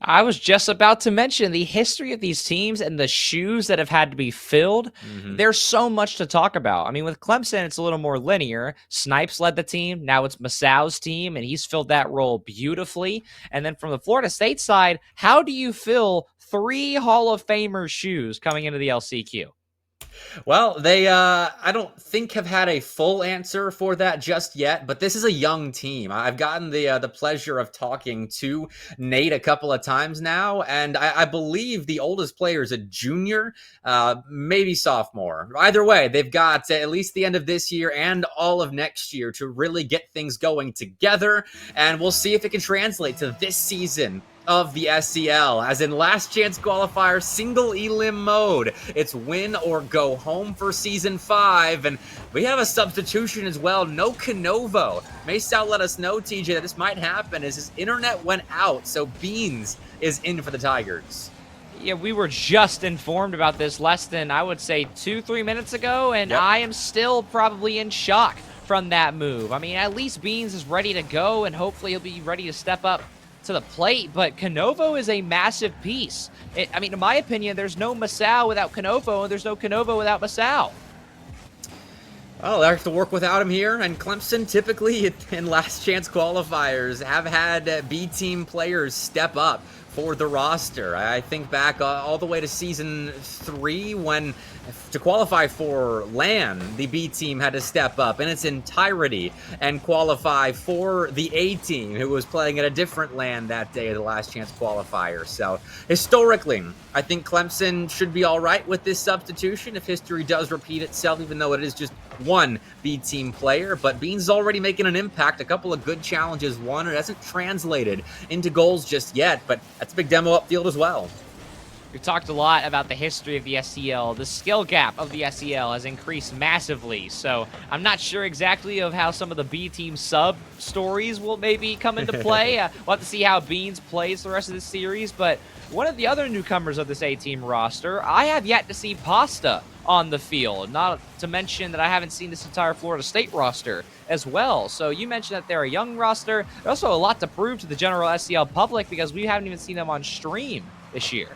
B: I was just about to mention the history of these teams and the shoes that have had to be filled. There's so much to talk about. I mean, with Clemson, it's a little more linear. Snipes led the team. Now it's Masau's team, and he's filled that role beautifully. And then from the Florida State side, how do you fill 3 Hall of Famers' shoes coming into the LCQ?
A: Well, they, I don't think have had a full answer for that just yet, but this is a young team. I've gotten the pleasure of talking to Nate a couple of times now, and I believe the oldest player is a junior, maybe sophomore. Either way, they've got at least the end of this year and all of next year to really get things going together, and we'll see if it can translate to this season of the SCL, as in Last Chance Qualifier single elim mode. It's win or go home for Season 5, and we have a substitution as well. No Canovo. Masau let us know, TJ, that this might happen as his internet went out, so Beans is in for the Tigers.
B: Yeah, we were just informed about this less than, I would say, 2-3 minutes ago, and I am still probably in shock from that move. I mean, at least Beans is ready to go, and hopefully he'll be ready to step up to the plate, but Canovo is a massive piece. I mean, in my opinion, there's no Masau without Canovo, and there's no Canovo without Masau.
A: Well, they have to work without him here, and Clemson typically in Last Chance Qualifiers have had B-team players step up for the roster. I think back all the way to Season 3 when, to qualify for LAN, the B team had to step up in its entirety and qualify for the A team, who was playing at a different LAN that day of the Last Chance Qualifier. So historically, I think Clemson should be all right with this substitution if history does repeat itself, even though it is just one B team player. But Beans is already making an impact. A couple of good challenges won. It hasn't translated into goals just yet, but that's a big demo upfield as well.
B: We've talked a lot about the history of the SCL. The skill gap of the SCL has increased massively, so I'm not sure exactly of how some of the B-team sub-stories will maybe come into play. We'll have to see how Beans plays the rest of the series, but one of the other newcomers of this A-team roster, I have yet to see Pasta on the field, not to mention that I haven't seen this entire Florida State roster as well. So you mentioned that they're a young roster. There's also a lot to prove to the general SCL public because we haven't even seen them on stream this year.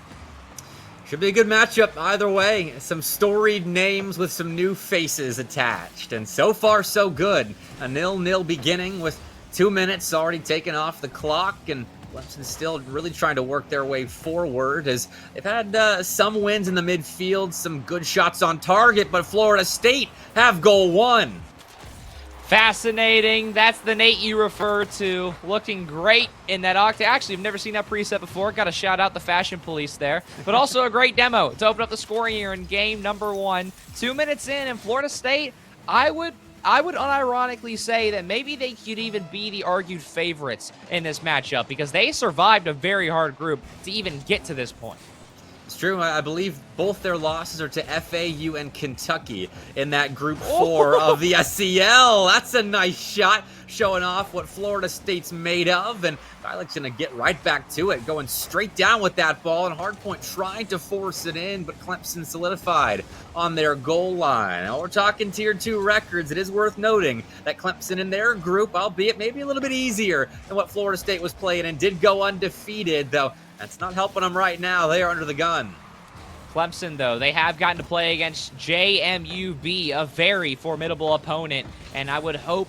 A: Should be a good matchup either way. Some storied names with some new faces attached. And so far, so good. A 0-0 beginning with 2 minutes already taken off the clock. And Clemson still really trying to work their way forward as they've had some wins in the midfield, some good shots on target. But Florida State have goal 1.
B: Fascinating. That's the Nate you refer to. Looking great in that octave. Actually, I've never seen that preset before. Got to shout out the fashion police there. But also a great demo to open up the scoring here in game number 1. 2 minutes in, and Florida State, I would unironically say that maybe they could even be the argued favorites in this matchup because they survived a very hard group to even get to this point.
A: It's true. I believe both their losses are to FAU and Kentucky in that Group 4 of the SCL. That's a nice shot, showing off what Florida State's made of. And Tyler's going to get right back to it, going straight down with that ball. And Hardpoint trying to force it in, but Clemson solidified on their goal line. Now, we're talking Tier 2 records. It is worth noting that Clemson in their group, albeit maybe a little bit easier than what Florida State was playing, and did go undefeated, though. That's not helping them right now. They are under the gun.
B: Clemson, though, they have gotten to play against JMUB, a very formidable opponent, and I would hope,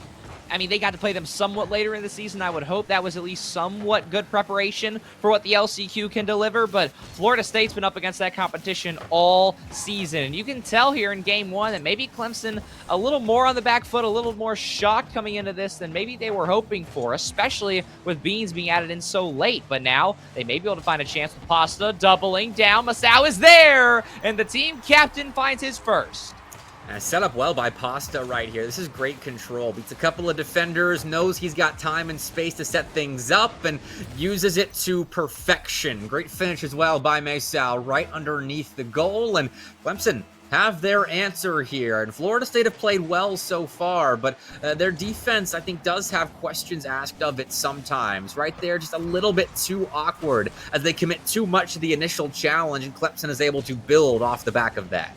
B: I mean, they got to play them somewhat later in the season. I would hope that was at least somewhat good preparation for what the LCQ can deliver, but Florida State's been up against that competition all season. And you can tell here in game 1 that maybe Clemson a little more on the back foot, a little more shocked coming into this than maybe they were hoping for, especially with Beans being added in so late. But now they may be able to find a chance with Pasta doubling down. Masau is there, and the team captain finds his first.
A: Set up well by Pasta right here. This is great control. Beats a couple of defenders, knows he's got time and space to set things up, and uses it to perfection. Great finish as well by Masau right underneath the goal, and Clemson have their answer here. And Florida State have played well so far, but their defense, I think, does have questions asked of it sometimes. Right there, just a little bit too awkward as they commit too much to the initial challenge, and Clemson is able to build off the back of that.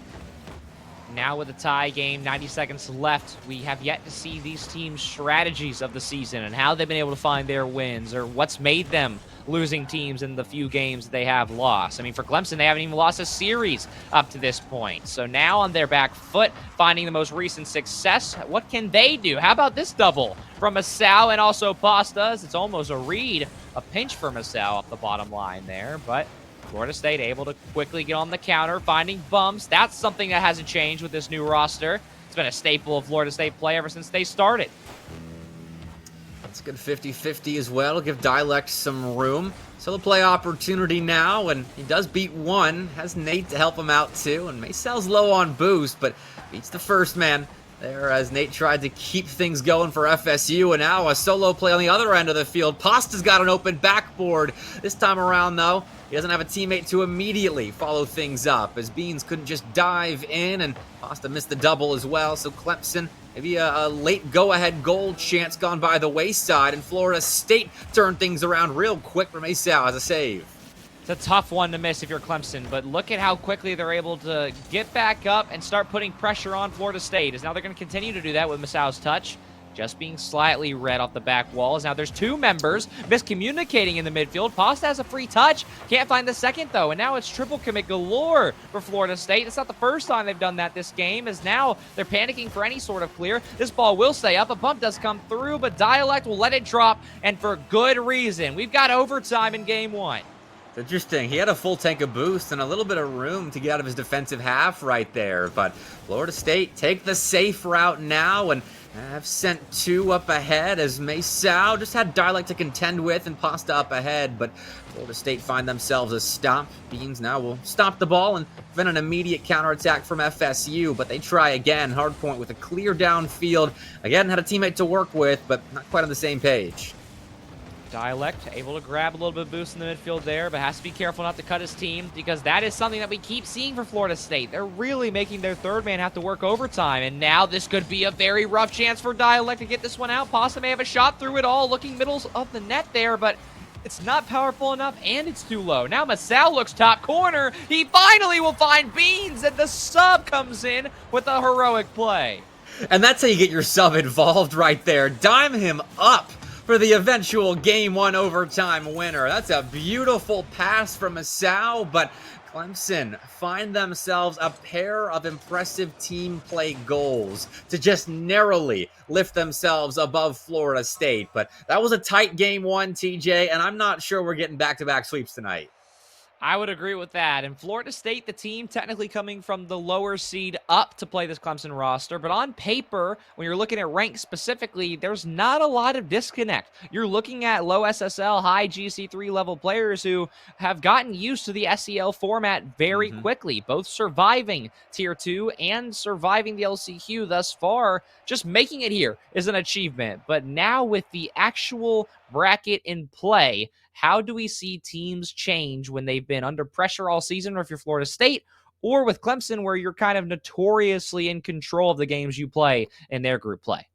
B: Now with a tie game, 90 seconds left, we have yet to see these teams' strategies of the season and how they've been able to find their wins or what's made them losing teams in the few games they have lost. I mean, for Clemson, they haven't even lost a series up to this point. So now on their back foot, finding the most recent success, what can they do? How about this double from Masao and also Pastas? It's almost a read, a pinch for Masao up the bottom line there, but Florida State able to quickly get on the counter, finding bumps. That's something that hasn't changed with this new roster. It's been a staple of Florida State play ever since they started.
A: That's a good 50-50 as well. Give Dialect some room. So the play opportunity now, and he does beat one. Has Nate to help him out too, and Maysel's low on boost, but beats the first man there as Nate tried to keep things going for FSU, and now a solo play on the other end of the field. Pasta's got an open backboard. This time around, though, he doesn't have a teammate to immediately follow things up, as Beans couldn't just dive in, and Pasta missed the double as well, so Clemson, maybe a late go-ahead goal chance gone by the wayside, and Florida State turned things around real quick for Masao as a save.
B: It's a tough one to miss if you're Clemson, but look at how quickly they're able to get back up and start putting pressure on Florida State. As now they're going to continue to do that with Masao's touch, just being slightly red off the back walls. Now there's two members miscommunicating in the midfield. Pasta has a free touch, can't find the second though, and now it's triple commit galore for Florida State. It's not the first time they've done that this game, as now they're panicking for any sort of clear. This ball will stay up, a bump does come through, but Dialect will let it drop, and for good reason. We've got overtime in game one.
A: It's interesting. He had a full tank of boost and a little bit of room to get out of his defensive half right there. But Florida State take the safe route now and have sent two up ahead as Masao just had Dialect to contend with and Pasta up ahead. But Florida State find themselves a stop. Beans now will stop the ball and prevent an immediate counterattack from FSU. But they try again. Hardpoint with a clear downfield. Again, had a teammate to work with, but not quite on the same page.
B: Dialect able to grab a little bit of boost in the midfield there, but has to be careful not to cut his team, because that is something that we keep seeing for Florida State. They're really making their third man have to work overtime, and now this could be a very rough chance for Dialect to get this one out. Pasta may have a shot through it all, looking middle of the net there, but it's not powerful enough, and it's too low. Now Masao looks top corner. He finally will find Beans, and the sub comes in with a heroic play.
A: And that's how you get your sub involved right there. Dime him up for the eventual Game 1 overtime winner. That's a beautiful pass from Masao, but Clemson find themselves a pair of impressive team play goals to just narrowly lift themselves above Florida State. But that was a tight Game 1, TJ, and I'm not sure we're getting back-to-back sweeps tonight.
B: I would agree with that. And Florida State, the team technically coming from the lower seed up to play this Clemson roster. But on paper, when you're looking at rank specifically, there's not a lot of disconnect. You're looking at low SSL, high GC3 level players who have gotten used to the SEL format very quickly, both surviving Tier 2 and surviving the LCQ thus far. Just making it here is an achievement. But now with the actual bracket in play, how do we see teams change when they've been under pressure all season, or if you're Florida State, or with Clemson where you're kind of notoriously in control of the games you play in their group play?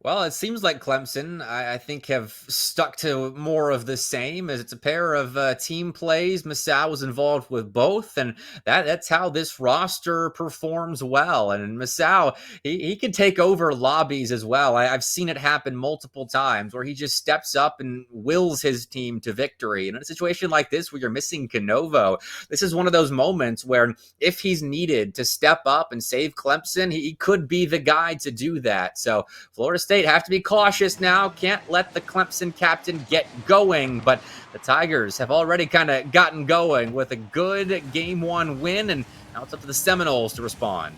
A: Well, it seems like Clemson, I think, have stuck to more of the same, as it's a pair of team plays. Masao was involved with both, and that's how this roster performs well. And Masao, he can take over lobbies as well. I've seen it happen multiple times where he just steps up and wills his team to victory. And in a situation like this where you're missing Canovo, this is one of those moments where if he's needed to step up and save Clemson, he could be the guy to do that. So Florida State have to be cautious now. Can't let the Clemson captain get going, but the Tigers have already kind of gotten going with a good Game 1 win, and now it's up to the Seminoles to respond.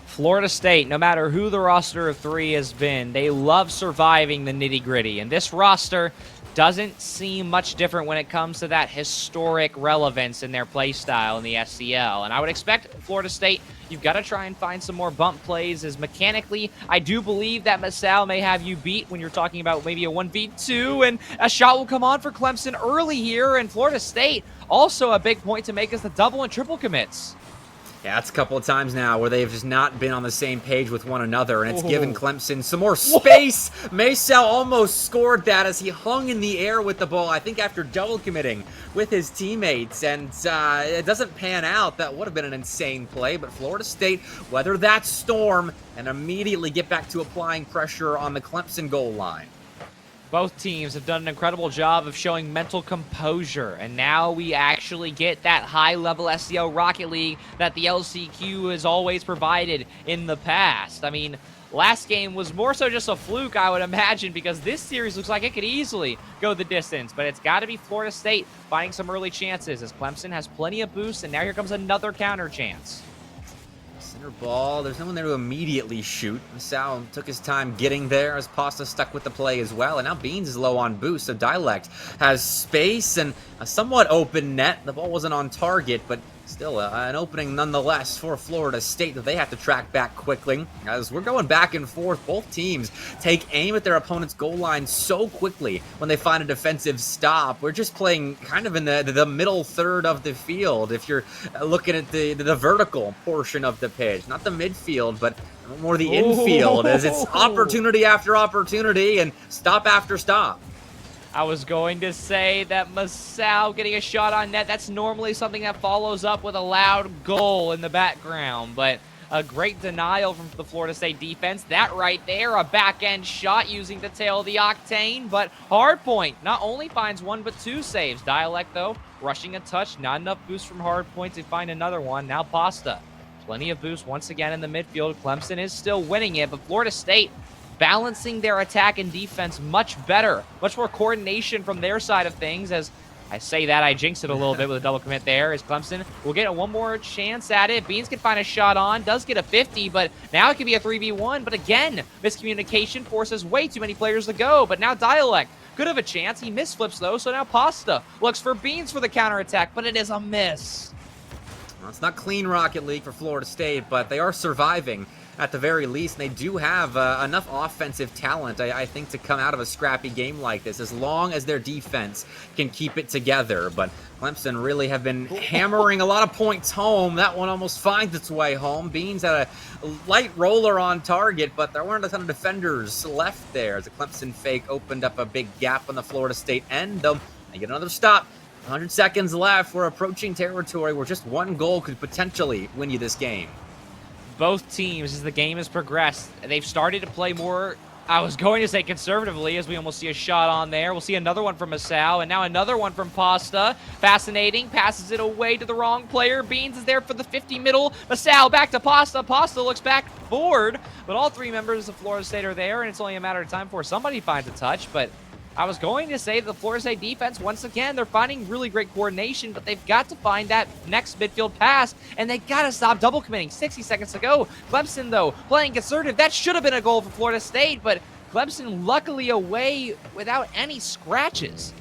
B: Florida State, no matter who the roster of three has been, they love surviving the nitty-gritty, and this roster doesn't seem much different when it comes to that historic relevance in their play style in the SCL. And I would expect Florida State, you've got to try and find some more bump plays, as mechanically, I do believe that Masao may have you beat when you're talking about maybe a 1v2, and a shot will come on for Clemson early here, and Florida State, also a big point to make is the double and triple commits.
A: Yeah, it's a couple of times now where they've just not been on the same page with one another, and it's given Clemson some more space. Maysal almost scored that as he hung in the air with the ball, I think after double committing with his teammates, and it doesn't pan out. That would have been an insane play, but Florida State weather that storm and immediately get back to applying pressure on the Clemson goal line.
B: Both teams have done an incredible job of showing mental composure, and now we actually get that high-level SEL Rocket League that the LCQ has always provided in the past. I mean, last game was more so just a fluke, I would imagine, because this series looks like it could easily go the distance, but it's got to be Florida State finding some early chances as Clemson has plenty of boosts, and now here comes another counter chance.
A: Center ball, there's no one there to immediately shoot. Sal took his time getting there as Pasta stuck with the play as well. And now Beans is low on boost, so Dialect has space and a somewhat open net. The ball wasn't on target, but still an opening nonetheless for Florida State that they have to track back quickly. As we're going back and forth, both teams take aim at their opponent's goal line so quickly when they find a defensive stop. We're just playing kind of in the middle third of the field if you're looking at the vertical portion of the pitch. Not the midfield, but more the infield, as it's opportunity after opportunity and stop after stop.
B: I was going to say that Masao getting a shot on net, that's normally something that follows up with a loud goal in the background, but a great denial from the Florida State defense. That right there, a back-end shot using the tail of the Octane, but Hardpoint not only finds one, but two saves. Dialect, though, rushing a touch, not enough boost from Hardpoint to find another one. Now Pasta, plenty of boost once again in the midfield. Clemson is still winning it, but Florida State balancing their attack and defense much better. Much more coordination from their side of things. As I say that, I jinxed it a little bit with a double commit there. As Clemson will get one more chance at it. Beans can find a shot on, does get a 50, but now it could be a 3v1. But again, miscommunication forces way too many players to go. But now Dialect could have a chance. He misflips though, so now Pasta looks for Beans for the counterattack, but it is a miss.
A: Well, it's not clean Rocket League for Florida State, but they are surviving at the very least. And they do have enough offensive talent, I think, to come out of a scrappy game like this, as long as their defense can keep it together. But Clemson really have been hammering a lot of points home. That one almost finds its way home. Beans had a light roller on target, but there weren't a ton of defenders left there as the Clemson fake opened up a big gap on the Florida State end. They get another stop. 100 seconds left. We're approaching territory where just one goal could potentially win you this game.
B: Both teams, as the game has progressed, they've started to play more, I was going to say conservatively, as we almost see a shot on there. We'll see another one from Masao, and now another one from Pasta. Fascinating, passes it away to the wrong player. Beans is there for the 50 middle. Masao back to Pasta. Pasta looks back forward, but all three members of Florida State are there, and it's only a matter of time before somebody finds a touch. But I was going to say the Florida State defense, once again, they're finding really great coordination, but they've got to find that next midfield pass, and they've got to stop double committing. 60 seconds to go. Clemson, though, playing conservative. That should have been a goal for Florida State, but Clemson luckily away without any scratches.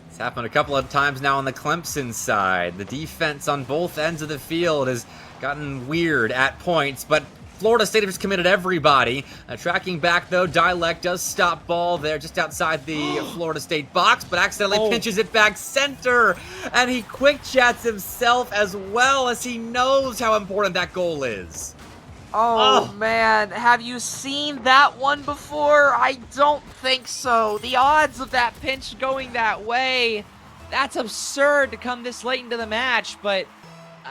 A: It's happened a couple of times now on the Clemson side. The defense on both ends of the field has gotten weird at points, but Florida State has committed everybody. Tracking back, though, Dialect does stop ball there just outside the Florida State box, but accidentally pinches it back center. And he quick chats himself as well, as he knows how important that goal is.
B: Oh, man. Have you seen that one before? I don't think so. The odds of that pinch going that way, that's absurd to come this late into the match, but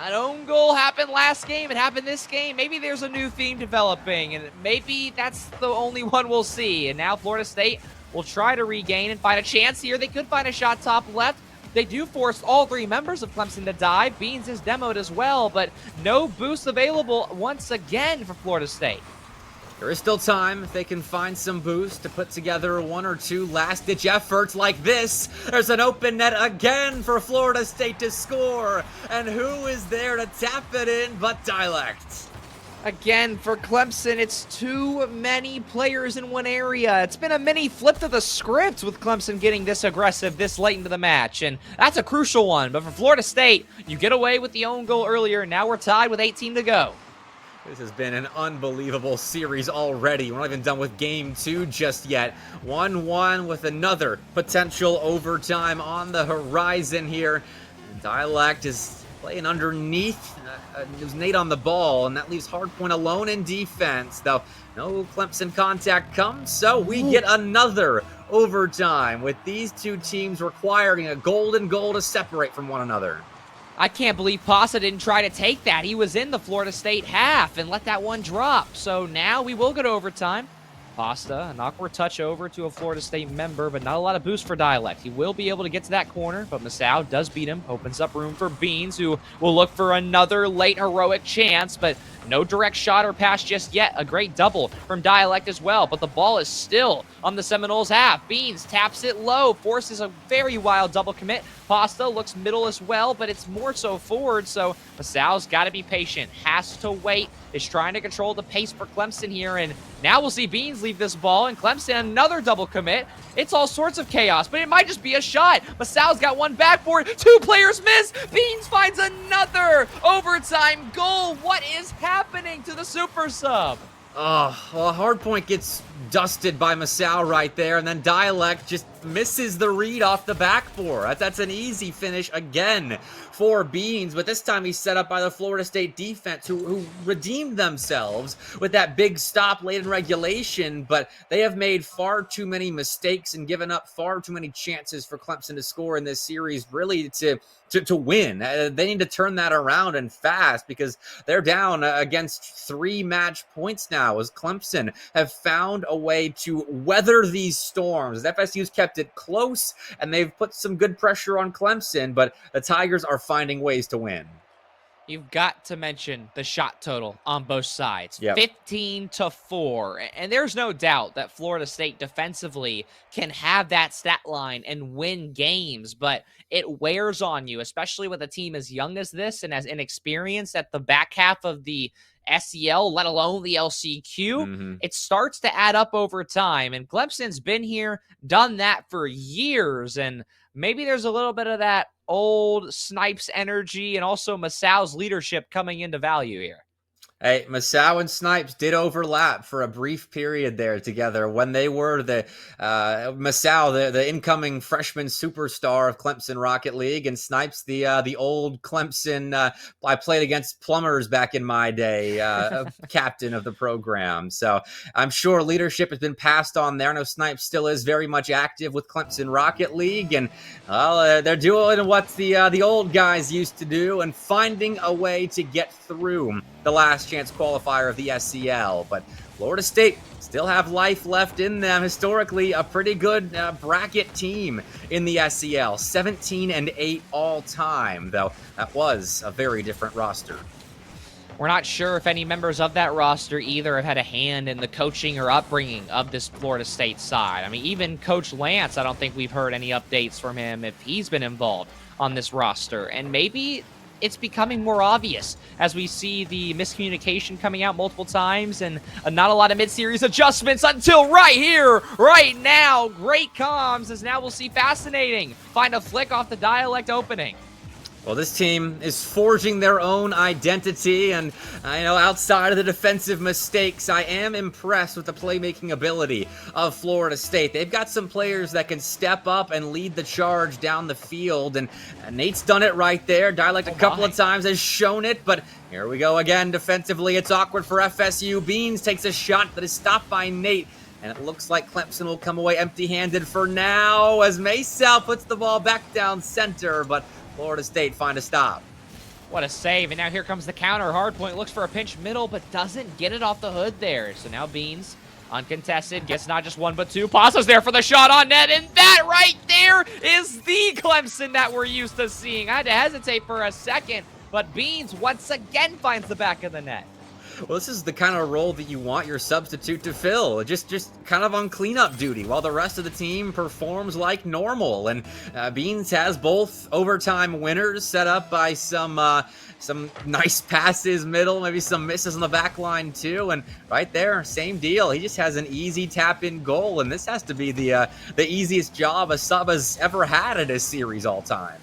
B: an own goal happened last game. It happened this game. Maybe there's a new theme developing, and maybe that's the only one we'll see. And now Florida State will try to regain and find a chance here. They could find a shot top left. They do force all three members of Clemson to dive. Beans is demoed as well, but no boost available once again for Florida State.
A: There is still time if they can find some boost to put together one or two last-ditch efforts like this. There's an open net again for Florida State to score. And who is there to tap it in but Dialect?
B: Again, for Clemson, it's too many players in one area. It's been a mini flip to the script with Clemson getting this aggressive this late into the match, and that's a crucial one. But for Florida State, you get away with the own goal earlier, and now we're tied with 18 to go.
A: This has been an unbelievable series already. We're not even done with Game 2 just yet. 1-1 with another potential overtime on the horizon here. And Dialect is playing underneath it was Nate on the ball, and that leaves Hardpoint alone in defense, though no Clemson contact comes, so we get another overtime with these two teams requiring a golden goal to separate from one another.
B: I can't believe Pasta didn't try to take that. He was in the Florida State half and let that one drop. So now we will go to overtime. Pasta, an awkward touch over to a Florida State member, but not a lot of boost for Dialect. He will be able to get to that corner, but Masao does beat him, opens up room for Beans, who will look for another late heroic chance, but no direct shot or pass just yet. A great double from Dialect as well, but the ball is still on the Seminoles half. Beans taps it low, forces a very wild double commit. Pasta looks middle as well, but it's more so forward, so Masao's got to be patient, has to wait, is trying to control the pace for Clemson here, and now we'll see Beans leave this ball, and Clemson another double commit. It's all sorts of chaos, but it might just be a shot. Masao's got one backboard, two players miss. Beans finds another overtime goal. What is happening to the super sub?
A: Oh, well, Hardpoint gets dusted by Masao right there, and then Dialect just misses the read off the backboard. That's an easy finish again for Beans, but this time he's set up by the Florida State defense, who redeemed themselves with that big stop late in regulation, but they have made far too many mistakes and given up far too many chances for Clemson to score in this series, really to win. They need to turn that around and fast, because they're down against 3 match points now, as Clemson have found a way to weather these storms. FSU's kept it close, and they've put some good pressure on Clemson, but the Tigers are finding ways to win.
B: You've got to mention the shot total on both sides.
A: Yep.
B: 15-4. And there's no doubt that Florida State defensively can have that stat line and win games, but it wears on you, especially with a team as young as this and as inexperienced at the back half of the SEL, let alone the LCQ. It starts to add up over time, and Clemson's been here, done that for years, and maybe there's a little bit of that old Snipes energy and also Masao's leadership coming into value here.
A: Hey, Masao and Snipes did overlap for a brief period there together when they were the Masao, the incoming freshman superstar of Clemson Rocket League, and Snipes, the old Clemson. I played against plumbers back in my day, captain of the program. So I'm sure leadership has been passed on there. I know Snipes still is very much active with Clemson Rocket League, and they're doing what the old guys used to do and finding a way to get through the last chance qualifier of the SCL, but Florida State still have life left in them. Historically, a pretty good bracket team in the SCL, 17-8 all time, though that was a very different roster.
B: We're not sure if any members of that roster either have had a hand in the coaching or upbringing of this Florida State side. I mean, even Coach Lance, I don't think we've heard any updates from him if he's been involved on this roster, and maybe it's becoming more obvious as we see the miscommunication coming out multiple times and not a lot of mid-series adjustments until right here, right now. Great comms, as now we'll see Fascinating find a flick off the Dialect opening.
A: Well, this team is forging their own identity, and outside of the defensive mistakes, I am impressed with the playmaking ability of Florida State. They've got some players that can step up and lead the charge down the field, and Nate's done it right there. Dialect a couple of times has shown it, but here we go again defensively. It's awkward for FSU. Beans takes a shot that is stopped by Nate, and it looks like Clemson will come away empty-handed for now as Masao puts the ball back down center, but Florida State find a stop.
B: What a save, and now here comes the counter. Hardpoint looks for a pinch middle, but doesn't get it off the hood there. So now Beans, uncontested, gets not just one, but two. Pasa's there for the shot on net, and that right there is the Clemson that we're used to seeing. I had to hesitate for a second, but Beans once again finds the back of the net.
A: Well, this is the kind of role that you want your substitute to fill, just kind of on cleanup duty while the rest of the team performs like normal. And Beans has both overtime winners set up by some nice passes middle, maybe some misses on the back line too. And right there, same deal. He just has an easy tap-in goal, and this has to be the easiest job a sub has ever had in a series all time.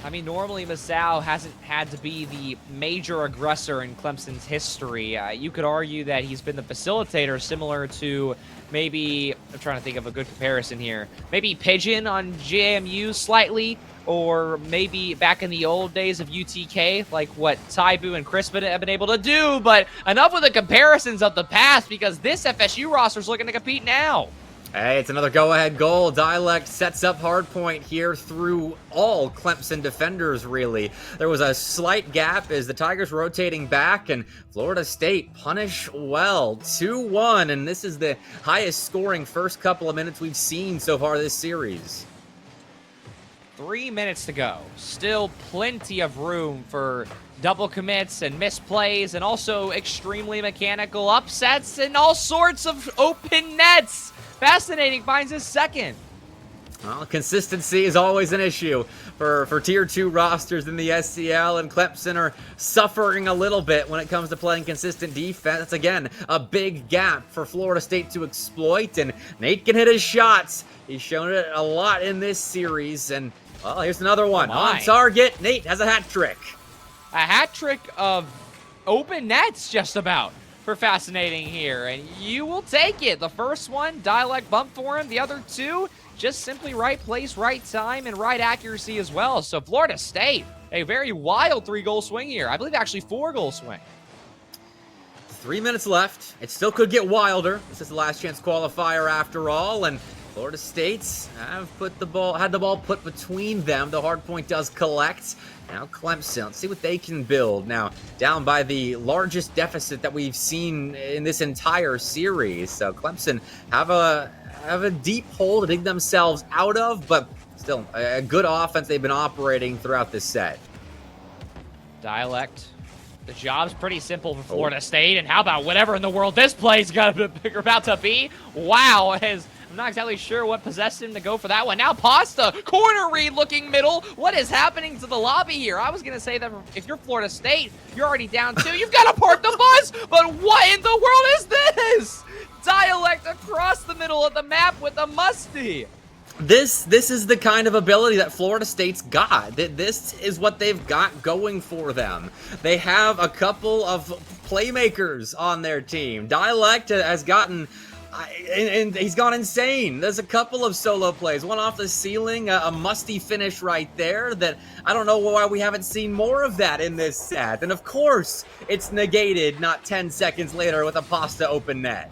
B: I mean, normally Masao hasn't had to be the major aggressor in Clemson's history. You could argue that he's been the facilitator, similar to maybe, I'm trying to think of a good comparison here, maybe Pigeon on JMU slightly, or maybe back in the old days of UTK, like what Taibu and Crispin have been able to do. But enough with the comparisons of the past, because this FSU roster is looking to compete now.
A: Hey, it's another go-ahead goal. Dialect sets up hardpoint here through all Clemson defenders, really. There was a slight gap as the Tigers were rotating back, and Florida State punish well. 2-1, and this is the highest scoring first couple of minutes we've seen so far this series.
B: 3 minutes to go. Still plenty of room for double commits and misplays, and also extremely mechanical upsets and all sorts of open nets. Fascinating finds his second.
A: Well, consistency is always an issue for Tier 2 rosters in the SCL, and Clemson are suffering a little bit when it comes to playing consistent defense. That's, again, a big gap for Florida State to exploit, and Nate can hit his shots. He's shown it a lot in this series, and, well, here's another one. On target, Nate has a hat trick.
B: A hat trick of open nets, just about, for Fascinating here, and you will take it. The first one, Dialect bump for him. The other two, just simply right place, right time, and right accuracy as well. So Florida State, a very wild 3-goal swing here. I believe actually 4-goal swing.
A: 3 minutes left. It still could get wilder. This is the last chance qualifier after all, and Florida State's had the ball put between them. The hard point does collect. Now Clemson, let's see what they can build. Now, down by the largest deficit that we've seen in this entire series. So Clemson have a deep hole to dig themselves out of, but still a good offense they've been operating throughout this set.
B: Dialect. The job's pretty simple for Florida State, and how about whatever in the world this play's about to be? Wow, I'm not exactly sure what possessed him to go for that one. Now Pasta, corner read looking middle. What is happening to the lobby here? I was going to say that if you're Florida State, you're already down 2. You've got to park the bus, but what in the world is this? Dialect across the middle of the map with a musty.
A: This is the kind of ability that Florida State's got. This is what they've got going for them. They have a couple of playmakers on their team. Dialect has gotten... and he's gone insane. There's a couple of solo plays. One off the ceiling, a musty finish right there that I don't know why we haven't seen more of that in this set. And of course, it's negated not 10 seconds later with a Pasta open net.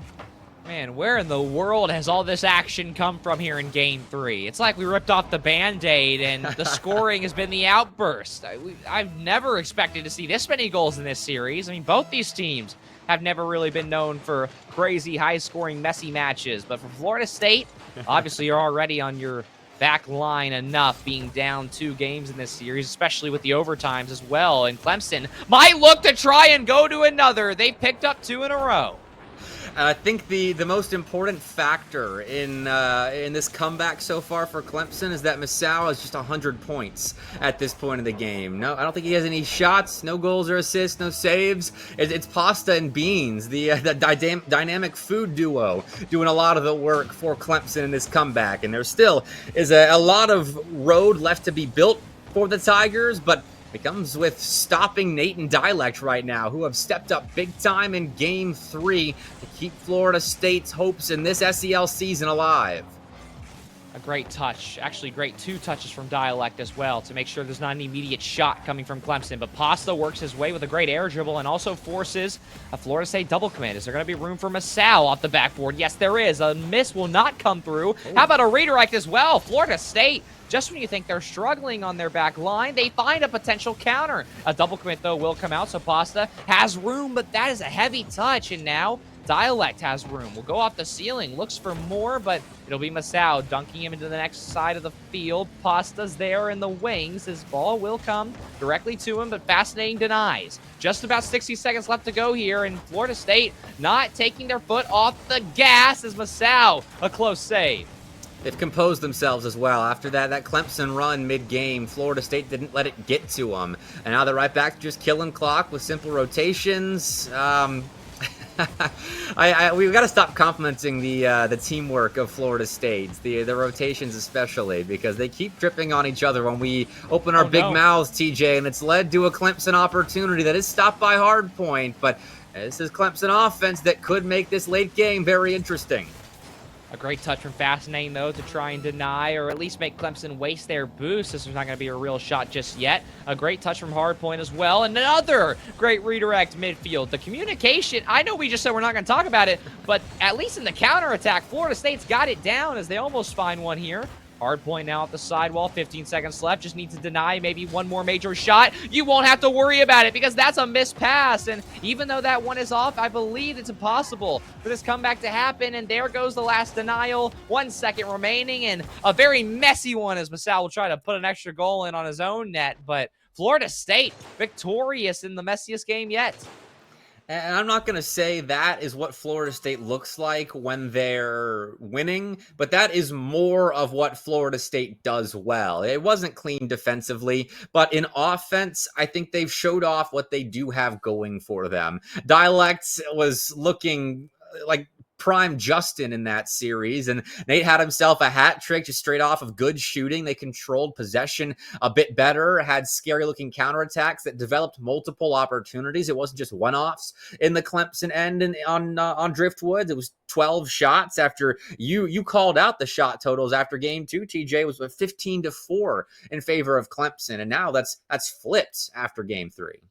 B: Man, where in the world has all this action come from here in Game 3? It's like we ripped off the Band-Aid and the scoring has been the outburst. I've never expected to see this many goals in this series. I mean, both these teams have never really been known for crazy, high-scoring, messy matches. But for Florida State, obviously you're already on your back line enough, being down 2 games in this series, especially with the overtimes as well. And Clemson might look to try and go to another. They picked up 2 in a row.
A: I think the most important factor in this comeback so far for Clemson is that Masao has just 100 points at this point in the game. No, I don't think he has any shots, no goals or assists, no saves. It's Pasta and Beans, the dynamic food duo, doing a lot of the work for Clemson in this comeback. And there still is a lot of road left to be built for the Tigers, but it comes with stopping Nate and Dialect right now, who have stepped up big time in Game 3 to keep Florida State's hopes in this SEL season alive.
B: A great touch. Actually, great 2 touches from Dialect as well to make sure there's not an immediate shot coming from Clemson. But Pasta works his way with a great air dribble and also forces a Florida State double commit. Is there going to be room for Masao off the backboard? Yes, there is. A miss will not come through. How about a redirect as well? Florida State, just when you think they're struggling on their back line, they find a potential counter. A double commit, though, will come out, so Pasta has room, but that is a heavy touch. And now Dialect has room. Will go off the ceiling, looks for more, but it'll be Masao dunking him into the next side of the field. Pasta's there in the wings. His ball will come directly to him, but Fascinating denies. Just about 60 seconds left to go here, and Florida State not taking their foot off the gas as Masao, a close save.
A: They've composed themselves as well. After that Clemson run mid-game, Florida State didn't let it get to them. And now they're right back to just killing clock with simple rotations. We've got to stop complimenting the teamwork of Florida State, the rotations especially, because they keep tripping on each other when we open our
B: Oh,
A: big
B: no.
A: mouths, TJ, and it's led to a Clemson opportunity that is stopped by Hardpoint. But this is Clemson offense that could make this late game very interesting.
B: A great touch from Fascinating, though, to try and deny or at least make Clemson waste their boost. This is not going to be a real shot just yet. A great touch from Hardpoint as well. And another great redirect midfield. The communication, I know we just said we're not going to talk about it, but at least in the counterattack, Florida State's got it down as they almost find one here. Hardpoint now at the sidewall, 15 seconds left. Just need to deny maybe one more major shot. You won't have to worry about it because that's a missed pass. And even though that one is off, I believe it's impossible for this comeback to happen. And there goes the last denial. 1 second remaining and a very messy one as Masao will try to put an extra goal in on his own net. But Florida State victorious in the messiest game yet.
A: And I'm not going to say that is what Florida State looks like when they're winning, but that is more of what Florida State does well. It wasn't clean defensively, but in offense, I think they've showed off what they do have going for them. Dialect was looking like prime Justin in that series, and Nate had himself a hat trick just straight off of good shooting. They controlled possession a bit better, had scary looking counterattacks that developed multiple opportunities. It wasn't just one-offs in the Clemson end and on Driftwoods. It was 12 shots after you called out the shot totals after game 2. TJ was 15-4 in favor of Clemson, and now that's flipped after game 3.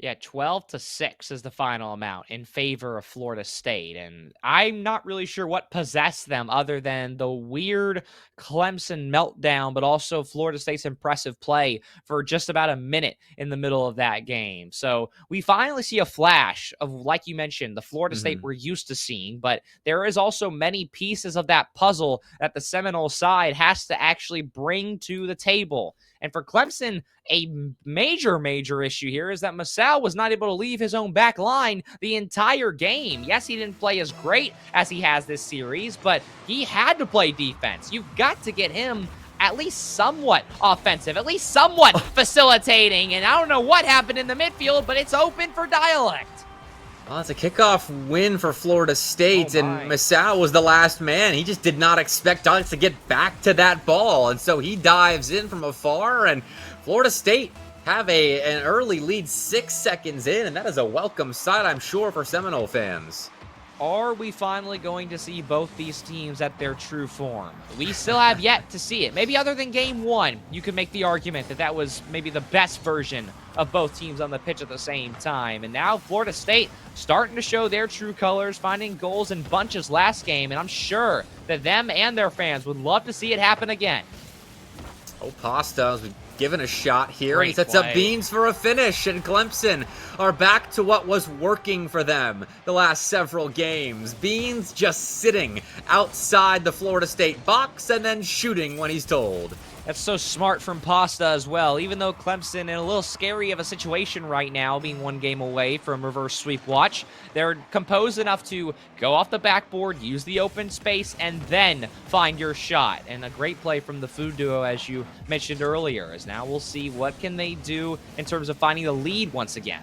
B: Yeah, 12-6 is the final amount in favor of Florida State. And I'm not really sure what possessed them other than the weird Clemson meltdown, but also Florida State's impressive play for just about a minute in the middle of that game. So we finally see a flash of, like you mentioned, the Florida State we're used to seeing, but there is also many pieces of that puzzle that the Seminole side has to actually bring to the table. And for Clemson, a major issue here is that Masao was not able to leave his own back line the entire game. Yes, he didn't play as great as he has this series, but he had to play defense. You've got to get him at least somewhat offensive, at least somewhat facilitating. And I don't know what happened in the midfield, but it's open for Dialect.
A: Well, it's a kickoff win for Florida State, and Masao was the last man. He just did not expect Alex to get back to that ball, and so he dives in from afar, and Florida State have an early lead 6 seconds in, and that is a welcome sight, I'm sure, for Seminole fans.
B: Are we finally going to see both these teams at their true form? We still have yet to see it. Maybe other than game 1, you could make the argument that that was maybe the best version of both teams on the pitch at the same time. And now Florida State starting to show their true colors, finding goals in bunches last game. And I'm sure that them and their fans would love to see it happen again.
A: Oh, Pasta's given a shot here.
B: Great
A: He sets
B: play.
A: up Beans for a finish, and Clemson are back to what was working for them the last several games. Beans just sitting outside the Florida State box and then shooting when he's told.
B: That's so smart from Pasta as well. Even though Clemson in a little scary of a situation right now, being 1 game away from reverse sweep watch, they're composed enough to go off the backboard, use the open space, and then find your shot. And a great play from the food duo, as you mentioned earlier, as now we'll see what can they do in terms of finding the lead once again.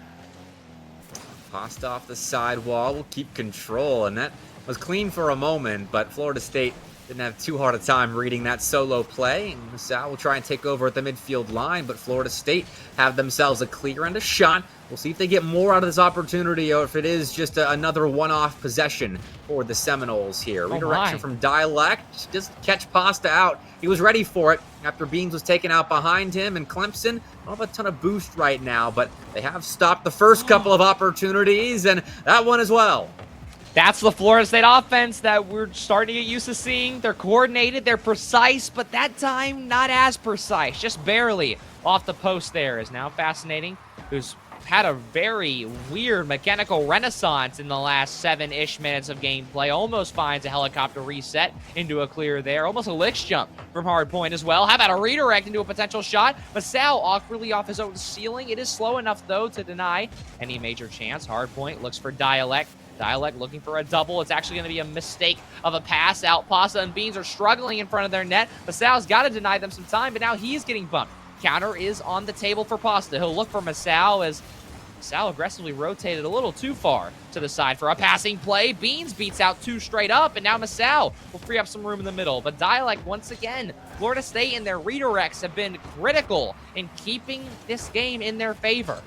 A: Pasta off the sidewall will keep control, and that was clean for a moment, but Florida State didn't have too hard a time reading that solo play. And Masao will try and take over at the midfield line, but Florida State have themselves a clear and a shot. We'll see if they get more out of this opportunity or if it is just another one-off possession for the Seminoles here. Redirection from Dialect. Just catch Pasta out. He was ready for it after Beans was taken out behind him. And Clemson don't have a ton of boost right now, but they have stopped the first couple of opportunities and that one as well.
B: That's the Florida State offense that we're starting to get used to seeing. They're coordinated, they're precise, but that time not as precise, just barely off the post there. Is now Fascinating, who's had a very weird mechanical renaissance in the last 7-ish minutes of gameplay. Almost finds a helicopter reset into a clear there. Almost a licks jump from Hardpoint as well. How about a redirect into a potential shot? Masao awkwardly off his own ceiling. It is slow enough, though, to deny any major chance. Hardpoint looks for Dialect. Dialect looking for a double. It's actually going to be a mistake of a pass out. Pasta and Beans are struggling in front of their net. Masao's got to deny them some time, but now he's getting bumped. Counter is on the table for Pasta. He'll look for Masao as Masao aggressively rotated a little too far to the side for a passing play. Beans beats out 2 straight up, and now Masao will free up some room in the middle. But Dialect, once again, Florida State and their redirects have been critical in keeping this game in their favor.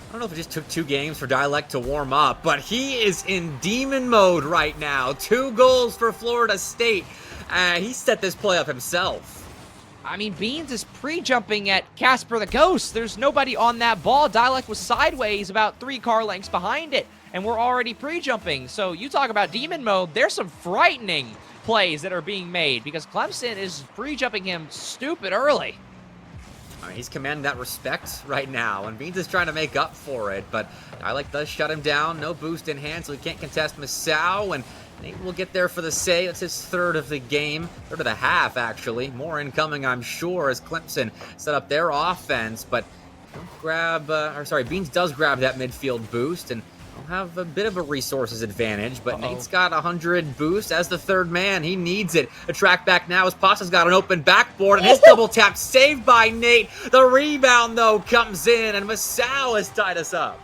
A: I don't know if it just took 2 games for Dialect to warm up, but he is in demon mode right now. 2 goals for Florida State. He set this play up himself.
B: I mean, Beans is pre-jumping at Casper the Ghost. There's nobody on that ball. Dialect was sideways about 3 car lengths behind it, and we're already pre-jumping. So you talk about demon mode, there's some frightening plays that are being made because Clemson is pre-jumping him stupid early.
A: I mean, he's commanding that respect right now, and Beans is trying to make up for it, but Dialect does shut him down. No boost in hand, so he can't contest Masao, and Nate will get there for the save. It's his 3rd of the game, 3rd of the half, actually. More incoming, I'm sure, as Clemson set up their offense, but Beans does grab that midfield boost, and will have a bit of a resources advantage, but Nate's got 100 boost as the 3rd man. He needs it. A track back now as Pasta's got an open backboard, and his double tap saved by Nate. The rebound, though, comes in, and Masao has tied us up.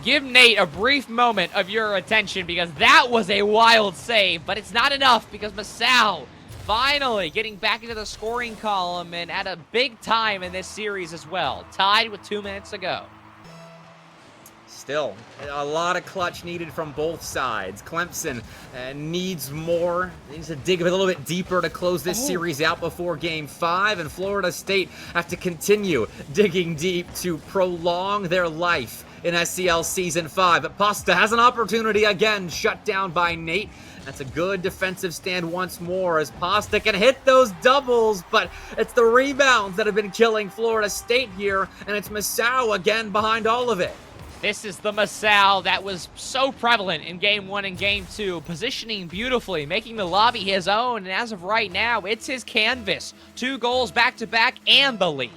B: Give Nate a brief moment of your attention because that was a wild save, but it's not enough because Masao finally getting back into the scoring column and at a big time in this series as well. Tied with 2 minutes to go.
A: Still, a lot of clutch needed from both sides. Clemson needs more. Needs to dig a little bit deeper to close this series out before Game 5, and Florida State have to continue digging deep to prolong their life in SCL Season 5. But Pasta has an opportunity again, shut down by Nate. That's a good defensive stand once more as Pasta can hit those doubles, but it's the rebounds that have been killing Florida State here, and it's Masao again behind all of it.
B: This is the Masao that was so prevalent in Game 1 and Game 2, positioning beautifully, making the lobby his own, and as of right now, it's his canvas. 2 goals back-to-back and the lead.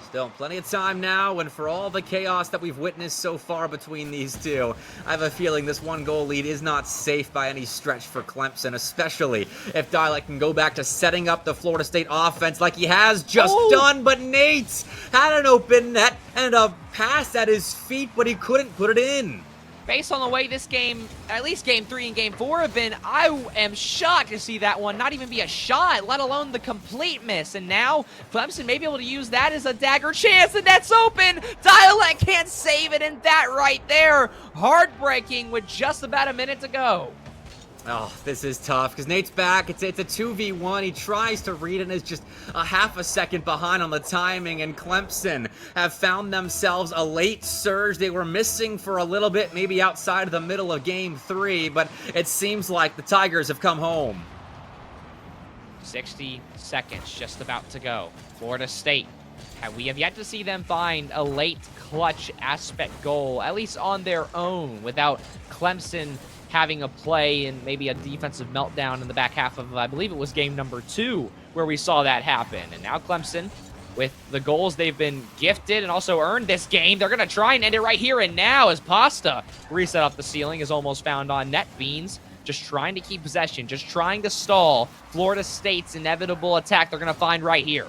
A: Still plenty of time now, and for all the chaos that we've witnessed so far between these two, I have a feeling this 1-goal lead is not safe by any stretch for Clemson, especially if Dialect can go back to setting up the Florida State offense like he has just done. But Nate had an open net and a pass at his feet, but he couldn't put it in.
B: Based on the way this game, at least Game 3 and Game 4 have been, I am shocked to see that one not even be a shot, let alone the complete miss. And now Clemson may be able to use that as a dagger chance. The net's open. Dialect can't save it, and that right there, heartbreaking with just about a minute to go.
A: Oh, this is tough because Nate's back. It's a 2v1. He tries to read it and is just a half a second behind on the timing, and Clemson have found themselves a late surge. They were missing for a little bit, maybe outside of the middle of Game 3, but it seems like the Tigers have come home.
B: 60 seconds just about to go. Florida State, we have yet to see them find a late clutch aspect goal, at least on their own, without Clemson having a play and maybe a defensive meltdown in the back half of, I believe it was game number 2, where we saw that happen. And now Clemson, with the goals they've been gifted and also earned this game, they're going to try and end it right here and now as Pasta reset off the ceiling is almost found on net. Beans just trying to keep possession, just trying to stall Florida State's inevitable attack they're going to find right here.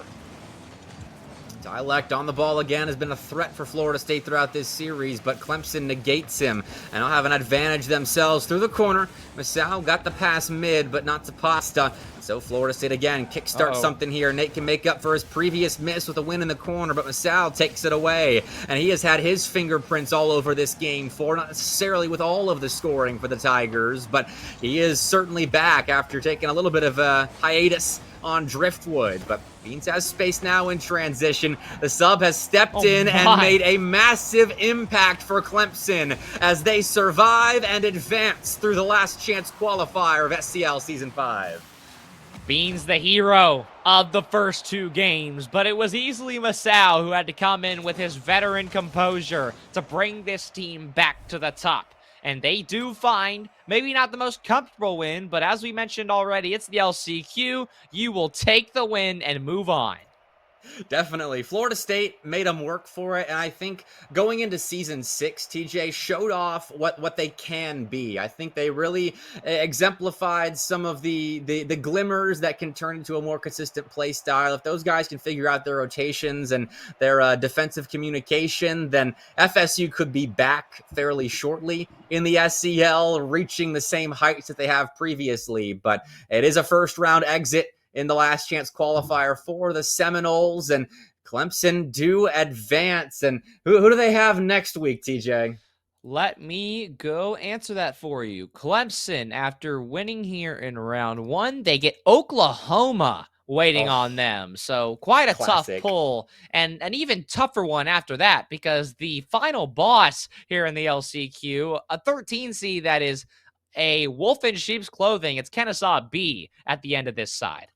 A: Dialect on the ball again has been a threat for Florida State throughout this series, but Clemson negates him, and they'll have an advantage themselves through the corner. Masao got the pass mid, but not to Pasta. So Florida State again kickstart something here. Nate can make up for his previous miss with a win in the corner, but Masao takes it away, and he has had his fingerprints all over this game not necessarily with all of the scoring for the Tigers, but he is certainly back after taking a little bit of a hiatus on Driftwood. But Beans has space now in transition. The sub has stepped in and made a massive impact for Clemson as they survive and advance through the last chance qualifier of SCL Season 5.
B: Beans the hero of the first 2 games, but it was easily Masao who had to come in with his veteran composure to bring this team back to the top. And they do find maybe not the most comfortable win, but as we mentioned already, it's the LCQ. You will take the win and move on.
A: Definitely. Florida State made them work for it. And I think going into season 6, TJ showed off what they can be. I think they really exemplified some of the glimmers that can turn into a more consistent play style. If those guys can figure out their rotations and their defensive communication, then FSU could be back fairly shortly in the SCL, reaching the same heights that they have previously. But it is a first round exit in the last chance qualifier for the Seminoles, and Clemson do advance. And who do they have next week, TJ?
B: Let me go answer that for you. Clemson, after winning here in round 1, they get Oklahoma waiting on them. So quite a
A: Classic.
B: tough pull, and an even tougher one after that, because the final boss here in the LCQ, a 13 seed that is a wolf in sheep's clothing, it's Kennesaw B at the end of this side.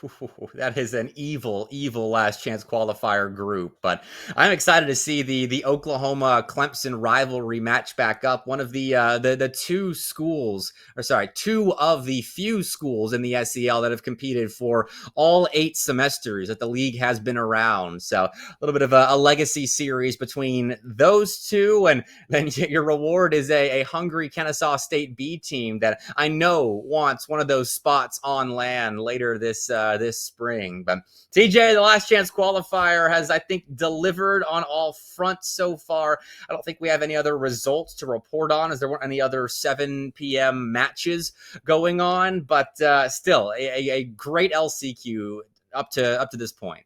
A: Ooh, that is an evil, evil last chance qualifier group. But I'm excited to see the Oklahoma Clemson rivalry match back up. One of the two schools, or sorry, two of the few schools in the SEL that have competed for all 8 semesters that the league has been around. So a little bit of a legacy series between those two, and then your reward is a hungry Kennesaw State B team that I know wants one of those spots on land later this spring. But TJ, the last chance qualifier has, I think, delivered on all fronts so far. I don't think we have any other results to report on, as there weren't any other 7 p.m. matches going on. But still, a great LCQ up to this point.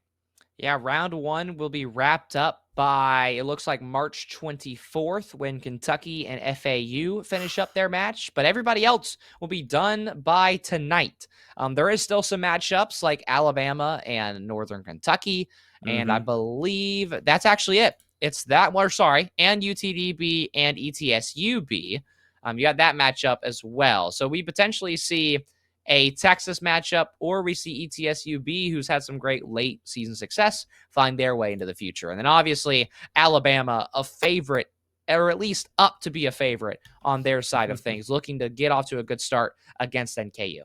B: Yeah, round 1 will be wrapped up by, it looks like, March 24th, when Kentucky and FAU finish up their match. But everybody else will be done by tonight. There is still some matchups like Alabama and Northern Kentucky. And I believe that's actually it. It's that one, sorry, and UTDB and ETSUB. You got that matchup as well. So we potentially see a Texas matchup, or we see ETSUB, who's had some great late season success, find their way into the future. And then obviously Alabama, a favorite, or at least up to be a favorite on their side of things, looking to get off to a good start against NKU.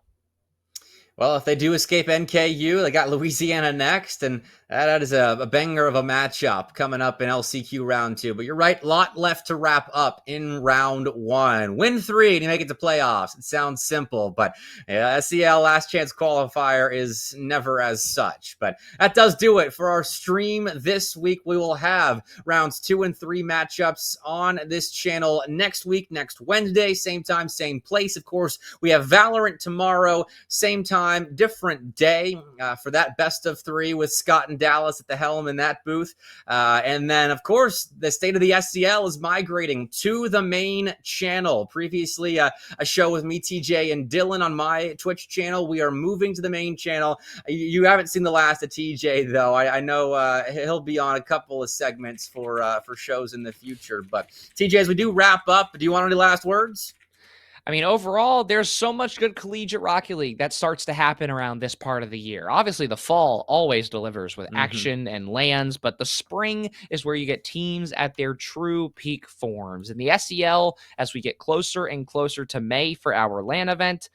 A: Well, if they do escape NKU, they got Louisiana next, and that is a banger of a matchup coming up in LCQ round 2. But you're right, lot left to wrap up in round 1. Win 3 and you make it to playoffs. It sounds simple, but SEL last chance qualifier is never as such. But that does do it for our stream this week. We will have rounds 2 and 3 matchups on this channel next week, next Wednesday, same time, same place. Of course, we have Valorant tomorrow, same time, different day for that best of 3 with Scott and Dallas at the helm in that booth. And then, of course, the state of the SCL is migrating to the main channel. Previously, a show with me, TJ, and Dylan on my Twitch channel. We are moving to the main channel. You haven't seen the last of TJ, though. I know he'll be on a couple of segments for shows in the future. But TJ, as we do wrap up, do you want any last words?
B: I mean, overall, there's so much good collegiate Rocket League that starts to happen around this part of the year. Obviously, the fall always delivers with action and lands, but the spring is where you get teams at their true peak forms. In the SEL, as we get closer and closer to May for our LAN event,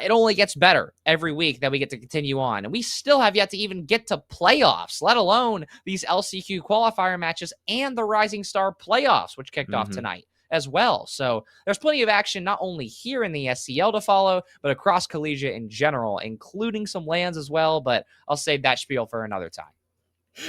B: it only gets better every week that we get to continue on. And we still have yet to even get to playoffs, let alone these LCQ qualifier matches and the Rising Star playoffs, which kicked off tonight as well. So there's plenty of action, not only here in the SCL to follow, but across collegiate in general, including some lands as well. But I'll save that spiel for another time.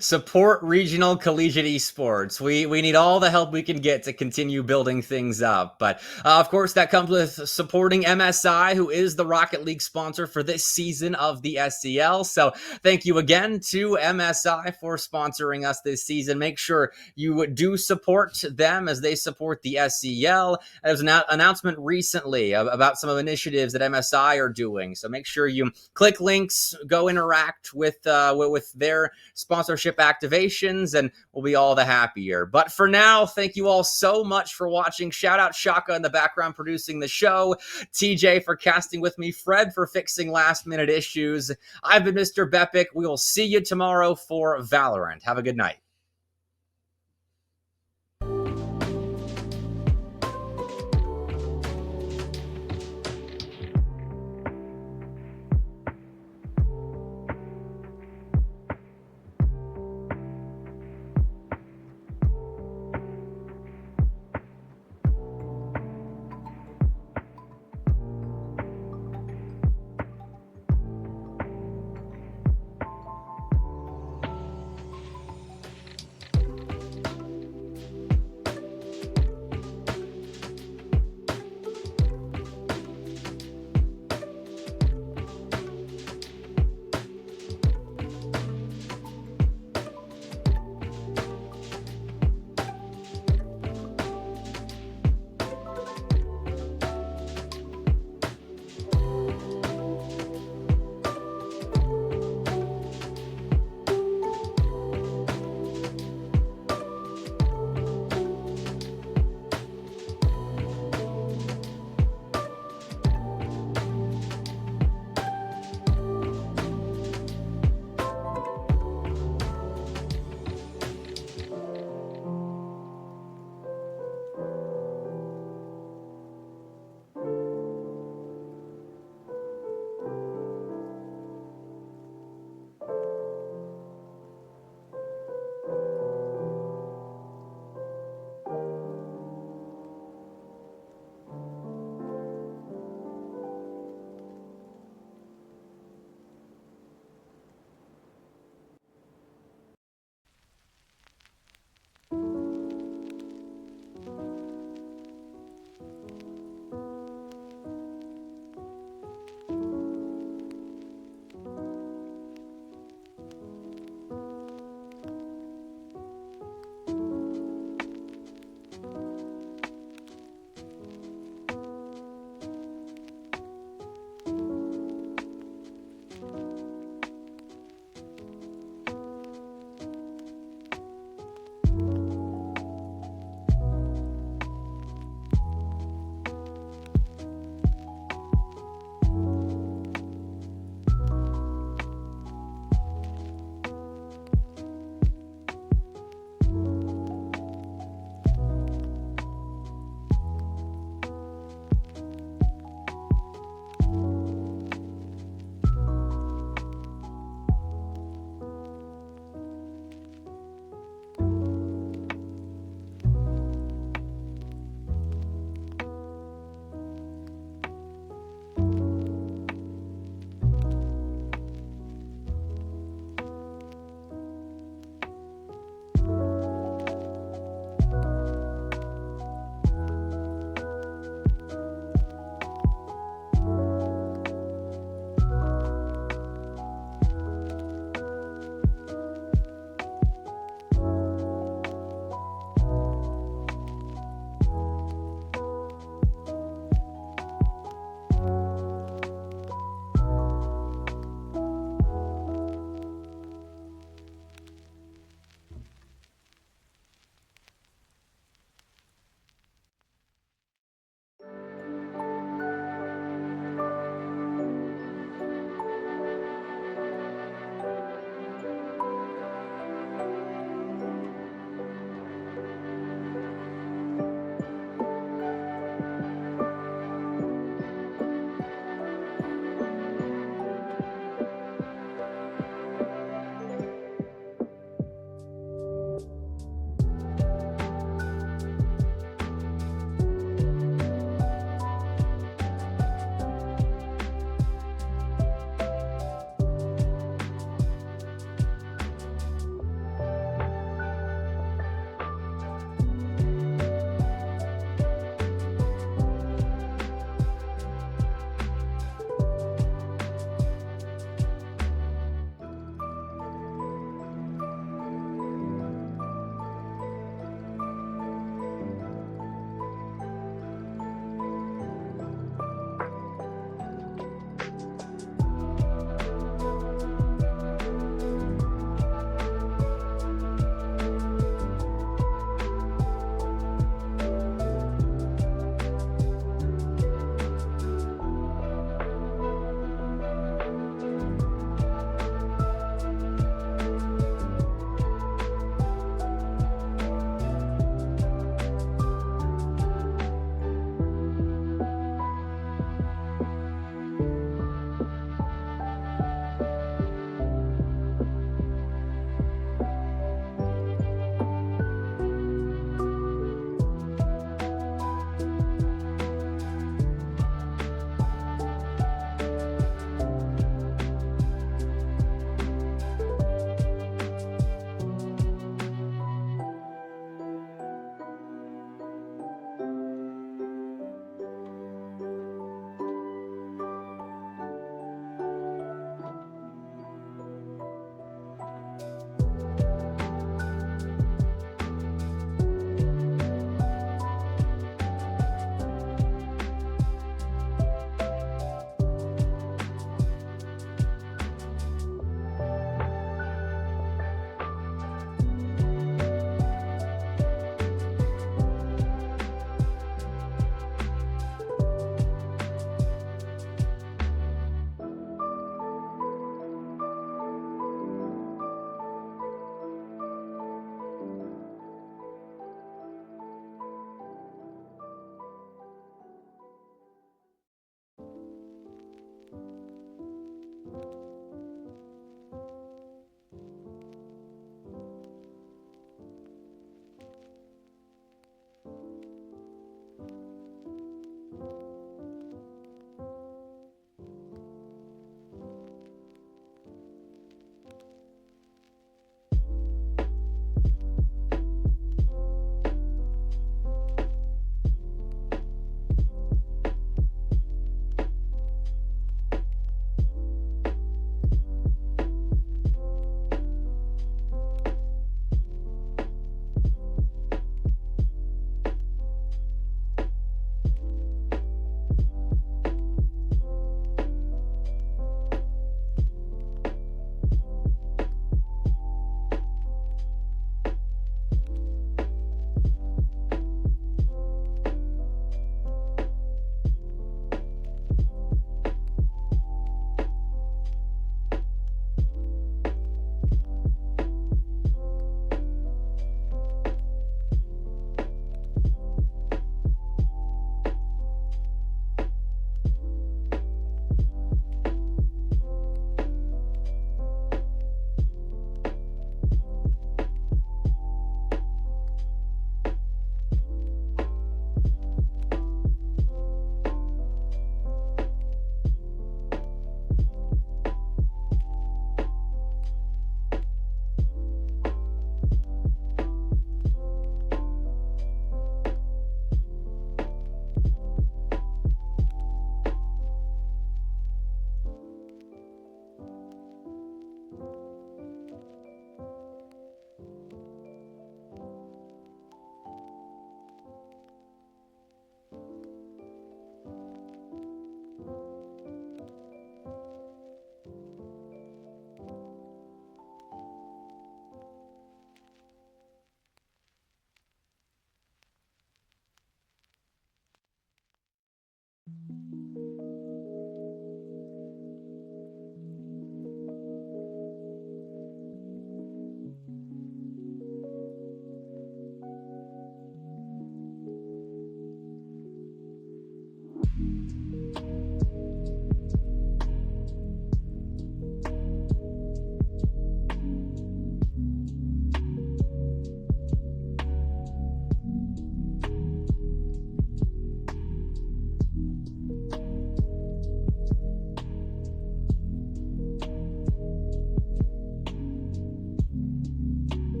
A: Support regional collegiate esports. We need all the help we can get to continue building things up. But of course, that comes with supporting MSI, who is the Rocket League sponsor for this season of the SCL. So thank you again to MSI for sponsoring us this season. Make sure you do support them as they support the SCL. There was an announcement recently about some of the initiatives that MSI are doing. So make sure you click links, go interact with their sponsorship activations, and we'll be all the happier. But for now, thank you all so much for watching. Shout out Shaka in the background producing the show, TJ for casting with me, Fred for fixing last minute issues. I've been Mr. Bepic. We will see you tomorrow for Valorant. Have a good night.